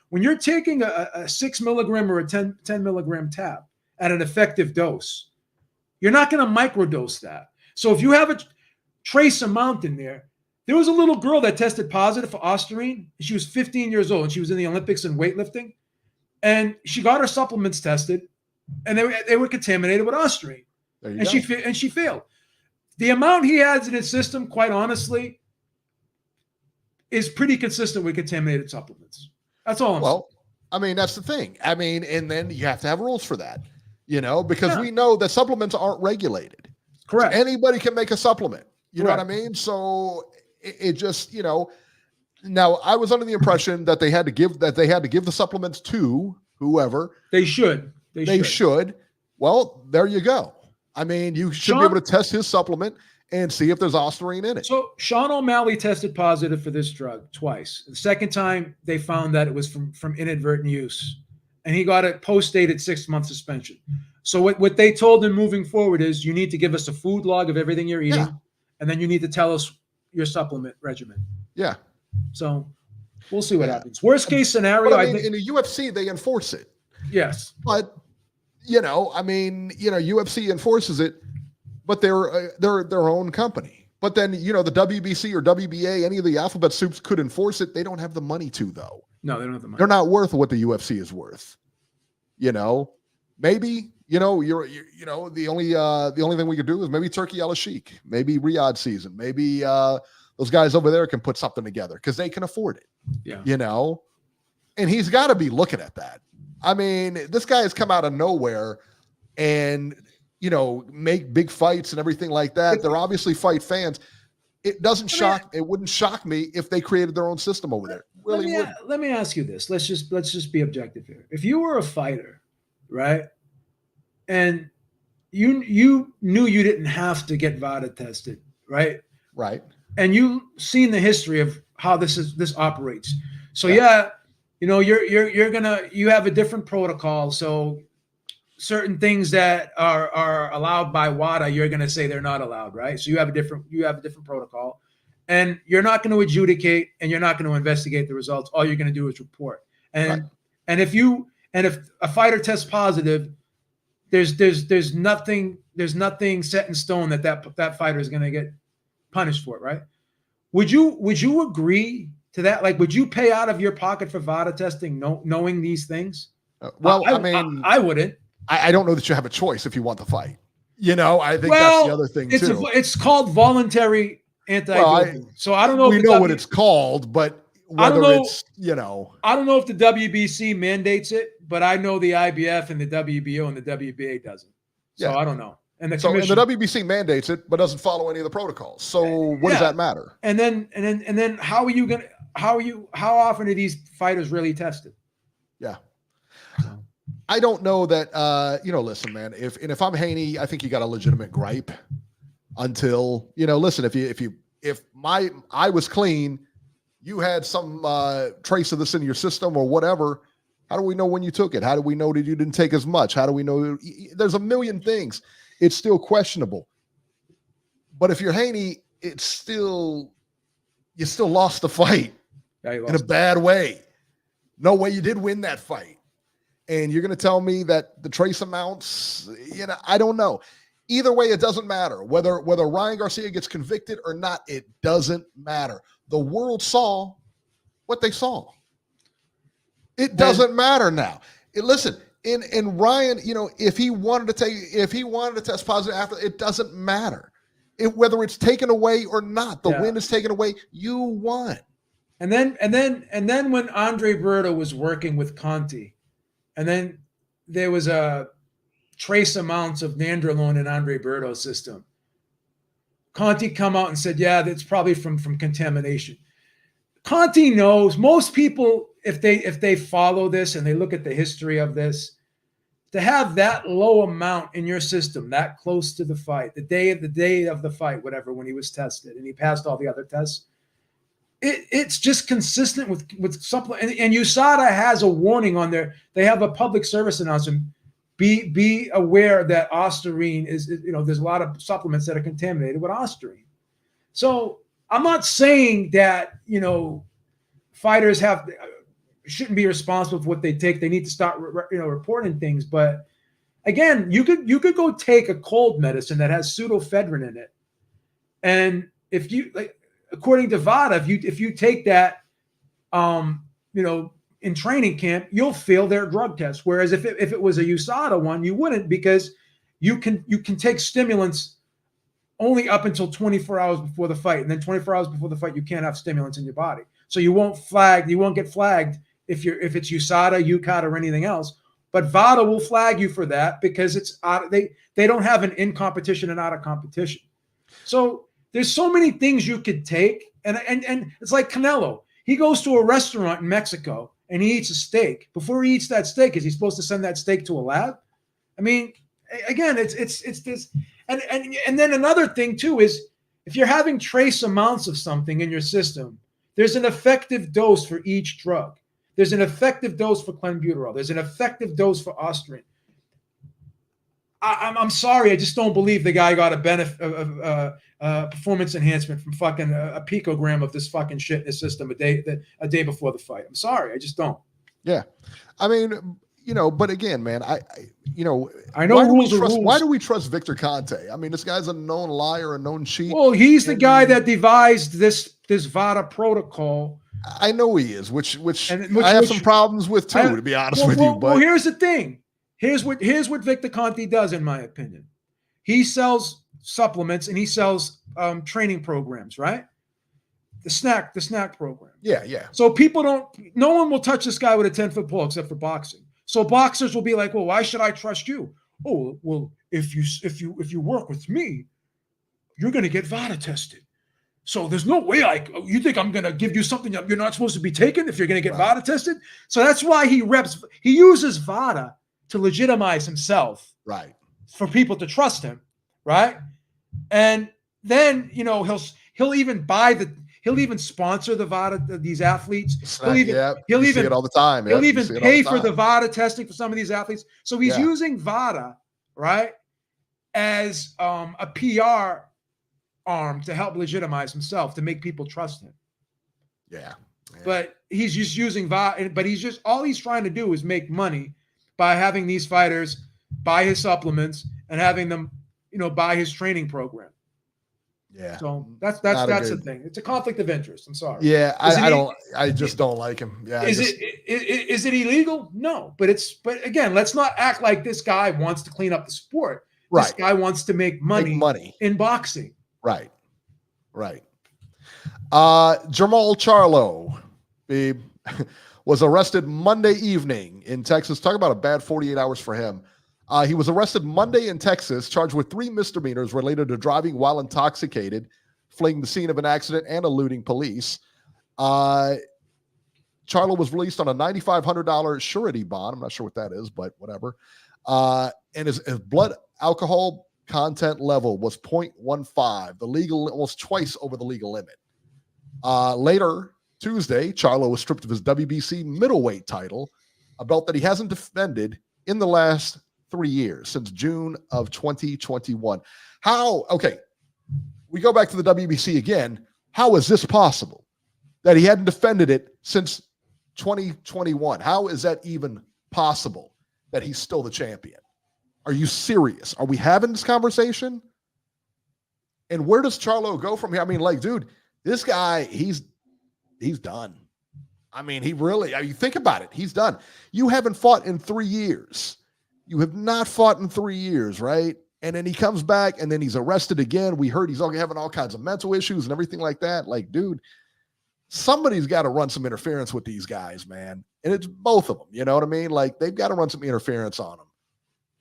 When you're taking a 6 milligram or a 10 milligram tab at an effective dose, you're not going to microdose that. So if you have a trace amount in there, there was a little girl that tested positive for ostarine. She was 15 years old, and she was in the Olympics in weightlifting, and she got her supplements tested, and they were contaminated with ostarine, and she failed. The amount he has in his system, quite honestly, is pretty consistent with contaminated supplements. That's all I'm saying. Well, I mean, that's the thing. I mean, and then you have to have rules for that, you know, because we know that supplements aren't regulated. Correct. So anybody can make a supplement. You Correct. know what I mean? So it just, you know, now I was under the impression that they had to give the supplements to whoever. They should. They should. Well, there you go. I mean, you should be able to test his supplement and see if there's ostarine in it. So Sean O'Malley tested positive for this drug twice. The second time, they found that it was from inadvertent use, and he got a post-dated 6-month suspension. So what they told him moving forward is, you need to give us a food log of everything you're eating, and then you need to tell us your supplement regimen. Yeah. So we'll see what happens. Worst case scenario, but I mean, think in the UFC, they enforce it. Yes. But, you know, I mean, you know, UFC enforces it, but they're their own company. But then, you know, the WBC or WBA, any of the alphabet soups could enforce it. They don't have the money to, though. No, they don't have the money. They're not worth what the UFC is worth. You know, maybe, you know, you know, the only thing we could do is maybe Turkey Al Sheikh, maybe Riyadh season, maybe those guys over there can put something together because they can afford it. Yeah. You know, and he's got to be looking at that. I mean, this guy has come out of nowhere and, you know, make big fights and everything like that. They're obviously fight fans. It wouldn't shock me if they created their own system over there. Let me ask you this. Let's just be objective here. If you were a fighter, right, and you knew you didn't have to get VADA tested, right? Right. And you seen the history of how this operates. So you know, you have a different protocol. So certain things that are allowed by WADA, you're going to say they're not allowed, right? So you have a different protocol, and you're not going to adjudicate and you're not going to investigate the results. All you're going to do is report. And if a fighter tests positive, there's nothing set in stone that fighter is going to get punished for it, right? Would you agree to that? Like, would you pay out of your pocket for VADA testing, knowing these things? Well, I mean, I wouldn't. I don't know that you have a choice if you want the fight. You know, I think that's the other thing too. It's called voluntary anti-doping. So I don't know. We know what it's called, but whether it's, you know, I don't know if the WBC mandates it, but I know the IBF and the WBO and the WBA doesn't. So I don't know. And the WBC mandates it, but doesn't follow any of the protocols. So what does that matter? And then how often are these fighters really tested? Yeah. I don't know that, you know, listen, man, if I'm Haney, I think you got a legitimate gripe until, you know, listen, if I was clean, you had some trace of this in your system or whatever, how do we know when you took it? How do we know that you didn't take as much? How do we know? There's a million things. It's still questionable. But if you're Haney, you still lost the fight in a bad way. No way you did win that fight. And you're going to tell me that the trace amounts, you know, I don't know. Either way, it doesn't matter. Whether Ryan Garcia gets convicted or not, it doesn't matter. The world saw what they saw. It doesn't matter now. Listen, in Ryan, you know, if he wanted to test positive after, it doesn't matter. Whether it's taken away or not, the win is taken away. You won. And then when Andre Berto was working with Conti, and then there was a trace amounts of nandrolone in Andre Berto's system. Conti come out and said, yeah, that's probably from contamination. Conti knows. Most people, if they follow this and they look at the history of this, to have that low amount in your system, that close to the fight, the day of the fight, whatever, when he was tested and he passed all the other tests, it's just consistent with supplement. And USADA has a warning on there. They have a public service announcement. Be aware that ostarine is, there's a lot of supplements that are contaminated with ostarine. So I'm not saying that, fighters shouldn't be responsible for what they take. They need to start, reporting things. But again, you could go take a cold medicine that has pseudoephedrine in it. And if you, according to VADA, if you take that, in training camp, you'll fail their drug test. Whereas if it was a USADA one, you wouldn't, because you can take stimulants only up until 24 hours before the fight. And then 24 hours before the fight, you can't have stimulants in your body. So you won't get flagged if it's USADA, UCAD, or anything else. But VADA will flag you for that because it's they don't have an in competition and out of competition. So there's so many things you could take. And it's like Canelo. He goes to a restaurant in Mexico and he eats a steak. Before he eats that steak, is he supposed to send that steak to a lab? I mean, again, it's this. And then another thing too is, if you're having trace amounts of something in your system, there's an effective dose for each drug. There's an effective dose for clenbuterol. There's an effective dose for ostarine. I'm sorry, I just don't believe the guy got a benefit of performance enhancement from fucking a picogram of this fucking shit in his system a day before the fight. I'm sorry, I just don't. Yeah, I mean, but again, man, I know why do we trust Victor Conte? I mean, this guy's a known liar, a known cheat. Well, he's the guy that devised this VADA protocol. I know he is, which I have some problems with too, to be honest with you. But here's the thing. Here's what Victor Conte does, in my opinion. He sells supplements and he sells training programs, right? The snack program. Yeah. So no one will touch this guy with a 10-foot pole except for boxing. So boxers will be like, well, why should I trust you? Oh, well, if you work with me, you're going to get VADA tested. So there's no way you think I'm going to give you something that you're not supposed to be taking if you're going to get VADA tested. So that's why he uses VADA to legitimize himself, right? For people to trust him, right? And then he'll even sponsor the VADA, these athletes. He'll even see it all the time. He'll even pay for the VADA testing for some of these athletes. So he's using VADA, right, as a PR arm to help legitimize himself, to make people trust him. Yeah. But he's just using VADA, but all he's trying to do is make money by having these fighters buy his supplements and having them, buy his training program. Yeah. So that's the thing. It's a conflict of interest. I'm sorry. Yeah, I just don't like him. Yeah. Is it illegal? No, but again, let's not act like this guy wants to clean up the sport. Right. This guy wants to make money in boxing. Right. Jermall Charlo was arrested Monday evening in Texas. Talk about a bad 48 hours for him. He was arrested Monday in Texas, charged with 3 misdemeanors related to driving while intoxicated, fleeing the scene of an accident, and eluding police. Charlo was released on a $9,500 surety bond. I'm not sure what that is, but whatever. And his blood alcohol content level was 0.15, the legal, almost twice over the legal limit. Later Tuesday, Charlo was stripped of his WBC middleweight title, a belt that he hasn't defended in the last 3 years, since June of 2021. We go back to the WBC again. How is this possible that he hadn't defended it since 2021? How is that even possible that he's still the champion? Are you serious? Are we having this conversation? And where does Charlo go from here? I mean, dude, this guy, he's done. I mean, you think about it. He's done. You haven't fought in 3 years. You have not fought in 3 years, right? And then he comes back and then he's arrested again. We heard he's having all kinds of mental issues and everything like that. Dude, somebody's got to run some interference with these guys, man. And it's both of them. You know what I mean? They've got to run some interference on them,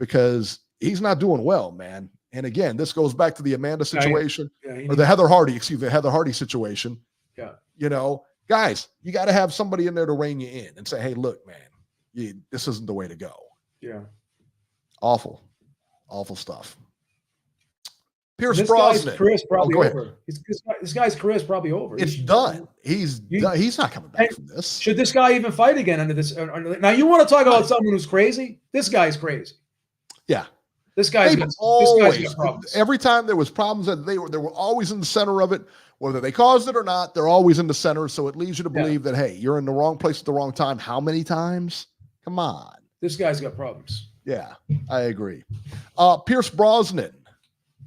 because he's not doing well, man. And again, this goes back to the Amanda situation or the Heather Hardy situation. Yeah. You know, guys, you got to have somebody in there to rein you in and say, hey, look, man, this isn't the way to go. Yeah. Awful stuff. Pierce this Brosnan. Guy's career is probably go ahead. over. This guy's career is probably over. It's done. He's done. He's not coming back from this. Should this guy even fight again under this? Now, you want to talk about someone who's crazy? This guy's crazy. Yeah. This guy's got problems. Every time there was problems, that they were always in the center of it, whether they caused it or not. They're always in the center, so it leads you to believe that, hey, you're in the wrong place at the wrong time. How many times? Come on. This guy's got problems. Yeah, I agree. Pierce Brosnan,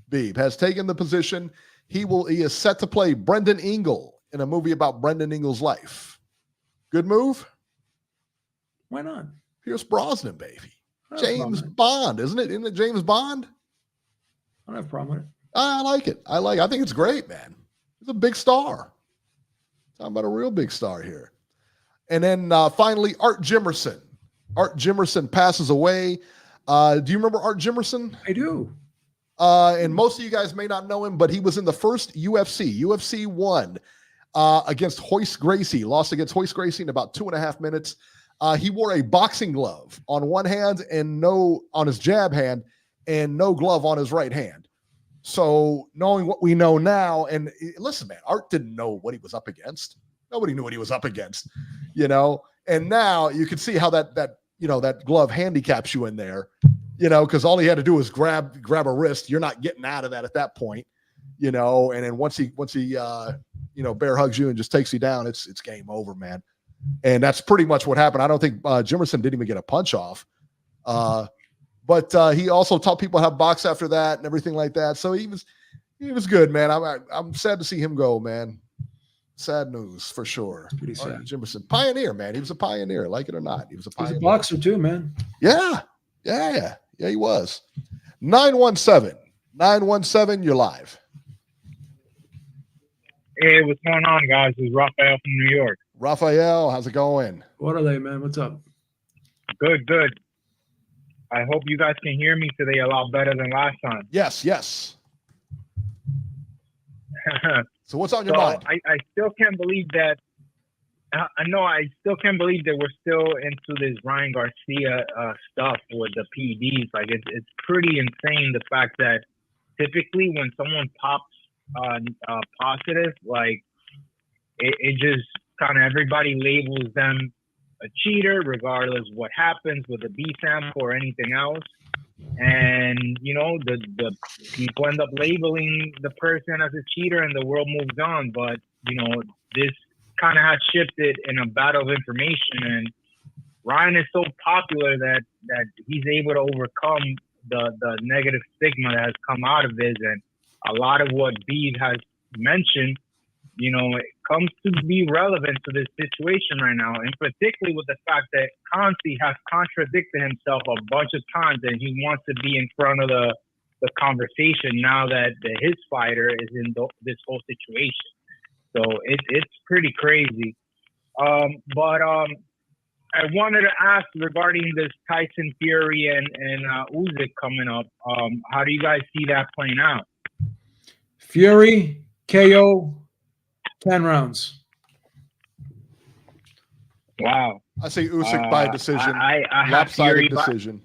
Beeb, has taken the position. He is set to play Brendan Ingle in a movie about Brendan Ingle's life. Good move? Why not? Pierce Brosnan, baby. James Bond, isn't it? Isn't it James Bond? I don't have a problem with it. I like it. I think it's great, man. He's a big star. Talking about a real big star here. And then finally, Art Jimerson. Art Jimerson passes away. Do you remember Art Jimerson? I do. And most of you guys may not know him, but he was in the first UFC 1 against Hoist Gracie. Lost against Hoist Gracie in about 2.5 minutes. He wore a boxing glove on one hand and on his jab hand and no glove on his right hand. So knowing what we know now, and listen, man, Art didn't know what he was up against. Nobody knew what he was up against, you know. And now you can see how that glove handicaps you in there, you know, because all he had to do was grab a wrist. You're not getting out of that at that point, you know. And then once he bear hugs you and just takes you down, it's game over, man. And that's pretty much what happened. I don't think Jimerson didn't even get a punch off. But he also taught people how to box after that and everything like that. So he was good, man. I'm sad to see him go, man. Sad news for sure. It's pretty sad. Jimerson, pioneer, man. He was a pioneer, like it or not. He was a pioneer. He's a boxer too, man. Yeah, he was. 917, you're live. Hey, what's going on, guys? This is Raphael from New York. Raphael, how's it going? What are they, man? What's up? Good. I hope you guys can hear me today a lot better than last time. Yes. So what's on your mind? I still can't believe that. I still can't believe that we're still into this Ryan Garcia stuff with the PEDs. Like it's pretty insane the fact that typically when someone pops positive, like it just kind of everybody labels them a cheater, regardless what happens with the B sample or anything else. And you know, the people end up labeling the person as a cheater, and the world moves on. But you know, this kind of has shifted in a battle of information, and Ryan is so popular that he's able to overcome the negative stigma that has come out of this, and a lot of what Beeb has mentioned, you know, it comes to be relevant to this situation right now, and particularly with the fact that Conti has contradicted himself a bunch of times, and he wants to be in front of the conversation now that his fighter is in this whole situation. So it's pretty crazy. But I wanted to ask regarding this Tyson Fury and Usyk coming up. How do you guys see that playing out? Fury, KO, 10 rounds. Wow. I say Usyk by decision. I have lopsided Fury decision.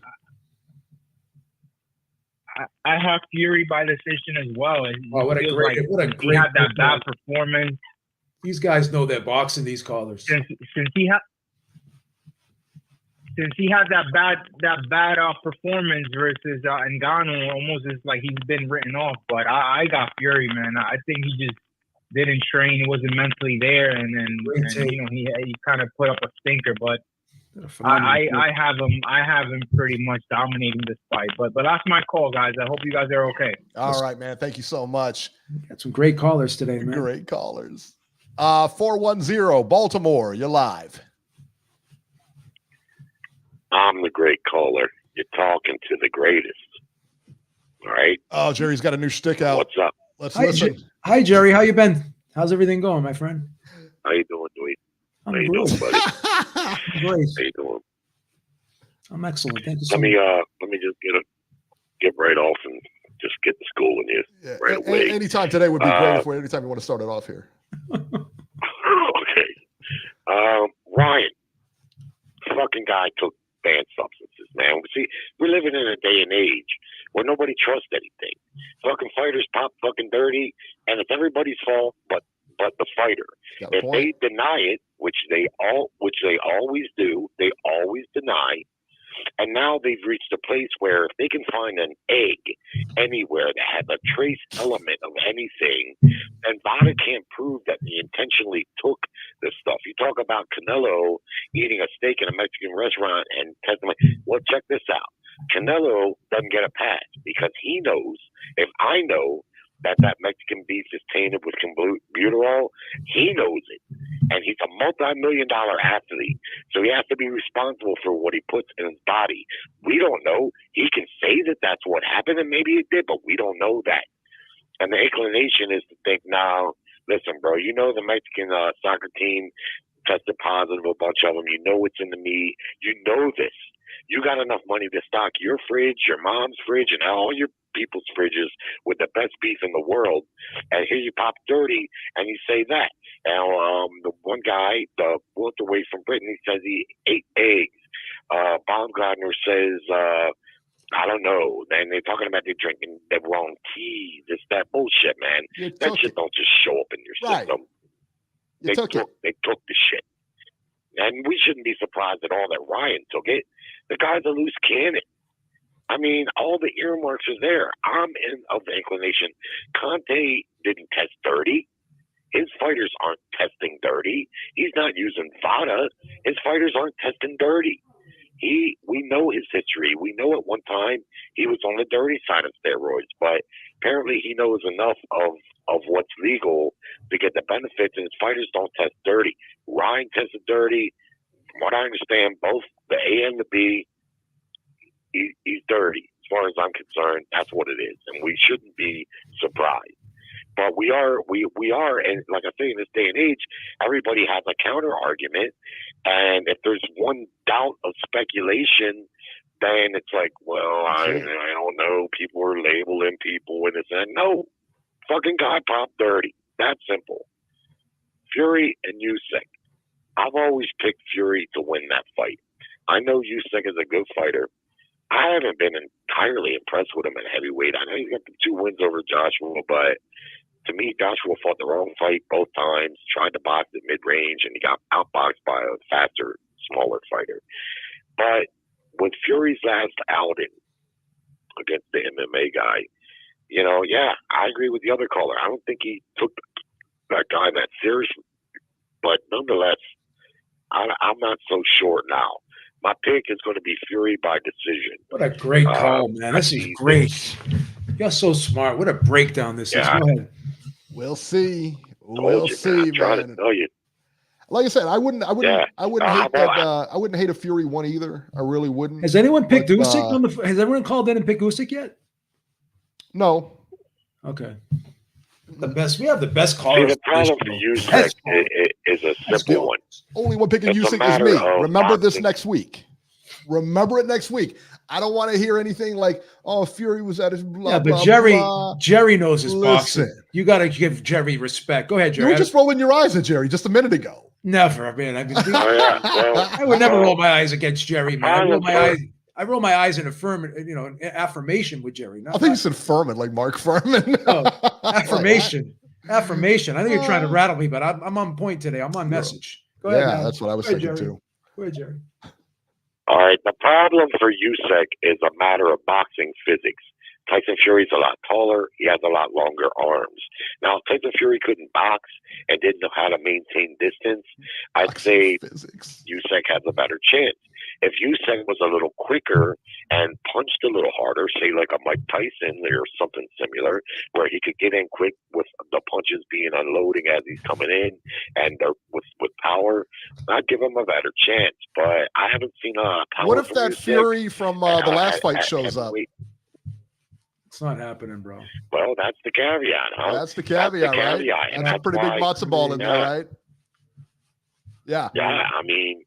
I have Fury by decision as well. Oh, what a great he had that bad performance. These guys know they're boxing, these callers. Since he had that bad performance versus Ngannou, almost is like he's been written off. But I got Fury, man. I think he just didn't train. He wasn't mentally there, and you know he kind of put up a stinker. But I have him pretty much dominating this fight. But that's my call, guys. I hope you guys are okay. All right, man. Thank you so much. Got some great callers today, man. Great callers. 410 Baltimore. You're live. I'm the great caller. You're talking to the greatest. All right. Oh, Jerry's got a new shtick out. What's up? Let's listen. Hi, Jerry. How you been? How's everything going, my friend? How you doing, Dwayne? I'm How you great. doing, buddy? Great. How you doing? I'm excellent. Thank you so much. Let me just get get right off and just get to school with you right away. Anytime today would be great. Anytime you want to start it off here. Okay. Ryan, fucking guy took banned substances, man. See, we're living in a day and age where nobody trusts anything. Fucking fighters pop fucking dirty, and it's everybody's fault but the fighter. If they deny it, which they always do, they always deny. And now they've reached a place where if they can find an egg anywhere that has a trace element of anything, then VADA can't prove that he intentionally took this stuff. You talk about Canelo eating a steak in a Mexican restaurant and testing, well, check this out. Canelo doesn't get a pass because he knows, if I know that Mexican beef is tainted with clenbuterol, he knows it. And he's a multi-million-dollar athlete, so he has to be responsible for what he puts in his body. We don't know. He can say that that's what happened, and maybe it did, but we don't know that. And the inclination is to think, now, listen, bro, you know the Mexican soccer team tested positive, a bunch of them. You know it's in the meat. You know this. You got enough money to stock your fridge, your mom's fridge, and all your people's fridges with the best beef in the world. And here you pop dirty and you say that. Now, the one guy, the welterweight from Britain, he says he ate eggs. Baumgartner says, I don't know. And they're talking about they're drinking the wrong tea. This, that bullshit, man. That shit don't just show up in your system. They took the shit. And we shouldn't be surprised at all that Ryan took it. The guy's a loose cannon. I mean, all the earmarks are there. I'm of the inclination. Conte didn't test dirty. His fighters aren't testing dirty. He's not using VADA. His fighters aren't testing dirty. We know his history. We know at one time he was on the dirty side of steroids, but apparently he knows enough of what's legal to get the benefits, and his fighters don't test dirty. Ryan tested dirty. From what I understand, both the A and the B, he's dirty. As far as I'm concerned, that's what it is, and we shouldn't be surprised. But we are, and like I say, in this day and age, everybody has a counter argument, and if there's one doubt of speculation, then it's like, well, I don't know. People are labeling people with this, and no, fucking guy popped dirty. That's simple. Fury and Usyk. I've always picked Fury to win that fight. I know Usyk is a good fighter. I haven't been entirely impressed with him at heavyweight. I know he's got the 2 wins over Joshua, but to me, Joshua fought the wrong fight both times, tried to box at mid-range, and he got outboxed by a faster, smaller fighter. But with Fury's last outing against the MMA guy, I agree with the other caller. I don't think he took that guy that seriously. But nonetheless, I'm not so sure now. My pick is going to be Fury by decision. What a great call, man. This is great. You're so smart. What a breakdown this is. Go ahead. We'll see. We'll see, man. Like I said, I wouldn't hate that. I wouldn't hate a Fury one either. I really wouldn't. Has anyone picked Usyk has everyone called in and picked Usyk yet? No. Okay. We have the best callers. The problem for Usyk is a simple one. Only one picking Usyk is me. Remember this next week. Remember it next week. I don't want to hear anything like, "Oh, Fury was at his blah." Yeah, but Jerry knows his boxing. You got to give Jerry respect. Go ahead, Jerry. You were just rolling your eyes at Jerry just a minute ago. Never, man. I would never roll my eyes against Jerry, man. I roll my eyes in affirmation with Jerry. I think you said Furman, like Mark Furman. Affirmation. Affirmation. I think you're trying to rattle me, but I'm on point today. I'm on message. Go ahead. Yeah, that's what I was thinking too. Go ahead, Jerry. All right. The problem for Usyk is a matter of boxing physics. Tyson Fury's a lot taller. He has a lot longer arms. Now, if Tyson Fury couldn't box and didn't know how to maintain distance, I'd say Usyk has a better chance. If Usyk was a little quicker and punched a little harder, say like a Mike Tyson or something similar, where he could get in quick with the punches being unloading as he's coming in and with power, I'd give him a better chance. But I haven't seen a power. What if that Usyk Fury from the last fight shows up? It's not happening, bro. Well, that's the caveat, huh? That's the caveat, right? That's a pretty big matzo ball in there, right? Yeah. Yeah, I mean,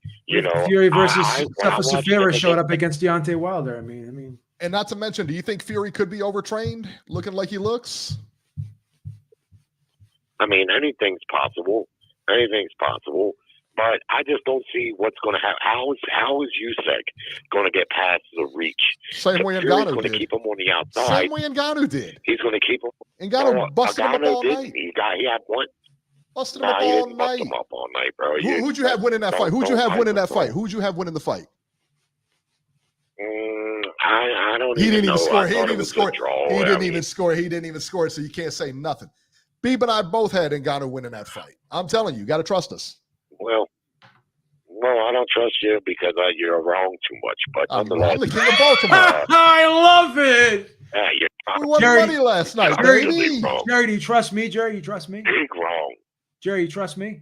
Fury versus Sefera showed up against Deontay Wilder. I mean, And not to mention, do you think Fury could be overtrained, looking like he looks? I mean, anything's possible. Anything's possible. But I just don't see what's going to happen. How is Usyk going to get past the reach? Same way Fury's Ngannou going to did. keep him on the outside. Same way Ngannou did. He's going to keep him. Ngannou busted him up all didn't. night. He had one. Busted him up all night. Bust him up all night, bro. Who'd you have winning that fight? Who'd you have winning that fight? Who'd you have winning the fight? I don't He even didn't even know. score. I He thought didn't it even was a score. draw. He I didn't mean, even score. He didn't even score. So you can't say nothing. Beeb and I both had Ngannou winning that fight. I'm telling you, got to trust us. Well, I don't trust you because you're wrong too much. But nonetheless, I'm the king of Baltimore. I love it. We won Jerry, money last night, Jerry, baby. Jerry, do you trust me? Jerry, you trust me? Big wrong. Jerry, you trust me?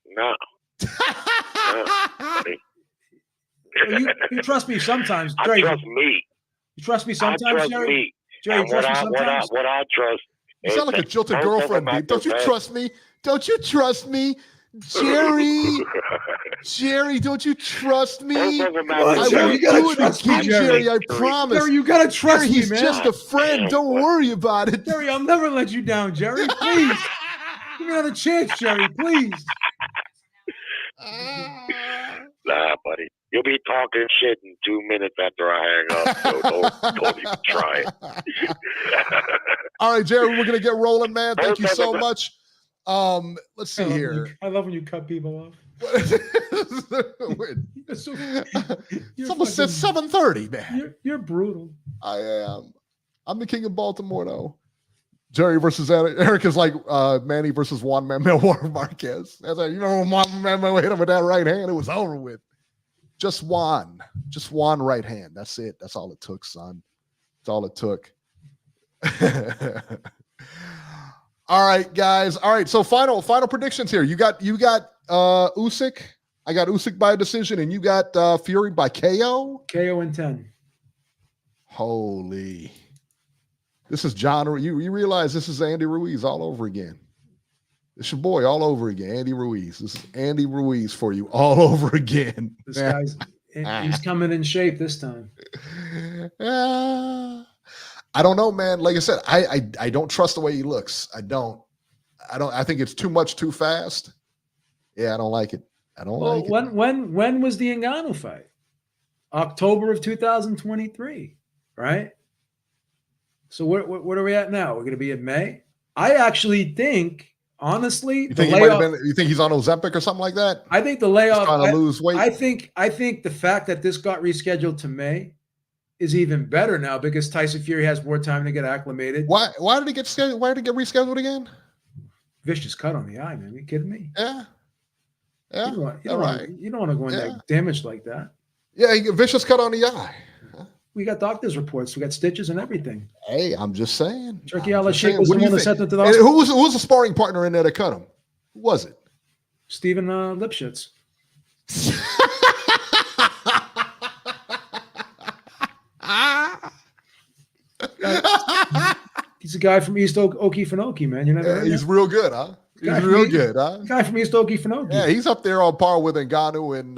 No. You trust me sometimes, I Jerry. trust me. You trust me sometimes, I trust Jerry? me. Jerry, you And trust me sometimes? what I trust. You sound like a jilted girlfriend, Beeb. Don't you trust me? Don't you trust me? Jerry, Jerry, don't you trust me? I won't do it again, Jerry. I promise. Jerry, you gotta trust Jerry, me, he's man. just a friend. Don't worry about it. Jerry, I'll never let you down, Jerry. Please. Give me another chance, Jerry, please. Nah, buddy. You'll be talking shit in 2 minutes after I hang up, so don't even try it. All right, Jerry, we're going to get rolling, man. Thank you so much. Let's see here. I love when you cut people off. Someone said 7:30, man. You're brutal. I am. I'm the king of Baltimore, though. Jerry versus Eric is like Manny versus Juan Manuel Marquez. That's like, you know, when Juan Manuel hit him with that right hand, it was over with. Just one right hand. That's it. That's all it took, son. That's all it took. All right, guys. All right. So final predictions here. You got Usyk. I got Usyk by a decision, and you got Fury by KO. KO in 10. Holy. This is John. You realize this is Andy Ruiz all over again. It's your boy all over again, Andy Ruiz. This is Andy Ruiz for you all over again. This guy's he's coming in shape this time. I don't know, man. Like I said, I don't trust the way he looks. I don't. I think it's too much too fast. Yeah, I don't like it. I don't like it. When was the Ngannou fight? October of 2023, right? So what are we at now? We're going to be in May. I actually think, honestly, you think you think he's on Ozempic or something like that? I think the layoff. He's trying to lose weight. I think the fact that this got rescheduled to May is even better now because Tyson Fury has more time to get acclimated. Why did it get scheduled? Why did it get rescheduled again? Vicious cut on the eye, man. Are you kidding me? Yeah. You don't want to go in there damaged like that. Yeah, vicious cut on the eye. We got doctor's reports. We got stitches and everything. Hey, I'm just saying. Turkey a la Sheik was the one that sent them to the hospital. hospital. Who was the sparring partner in there that cut him? Who was it? Steven Lipschitz. He's a guy from East Okefenokee, man. You never heard he's that? real good, huh? He's real good, huh? Guy from East Okefenokee. Yeah, he's up there on par with Ngannou and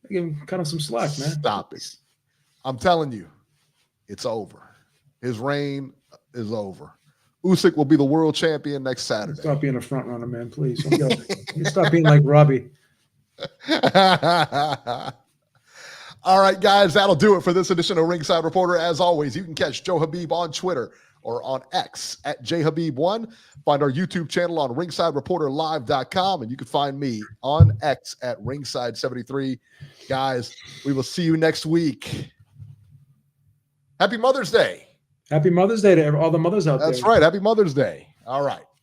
Give him kind of some slack, man. Stop it. I'm telling you, it's over. His reign is over. Usyk will be the world champion next Saturday. Stop being a front runner, man, please. Stop being like Robbie. All right, guys, that'll do it for this edition of Ringside Reporter. As always, you can catch Joe Habib on Twitter or on X at JHabib1. Find our YouTube channel on ringsidereporterlive.com, and you can find me on X at ringside73. Guys, we will see you next week. Happy Mother's Day. Happy Mother's Day to all the mothers out there. That's right. Happy Mother's Day. All right.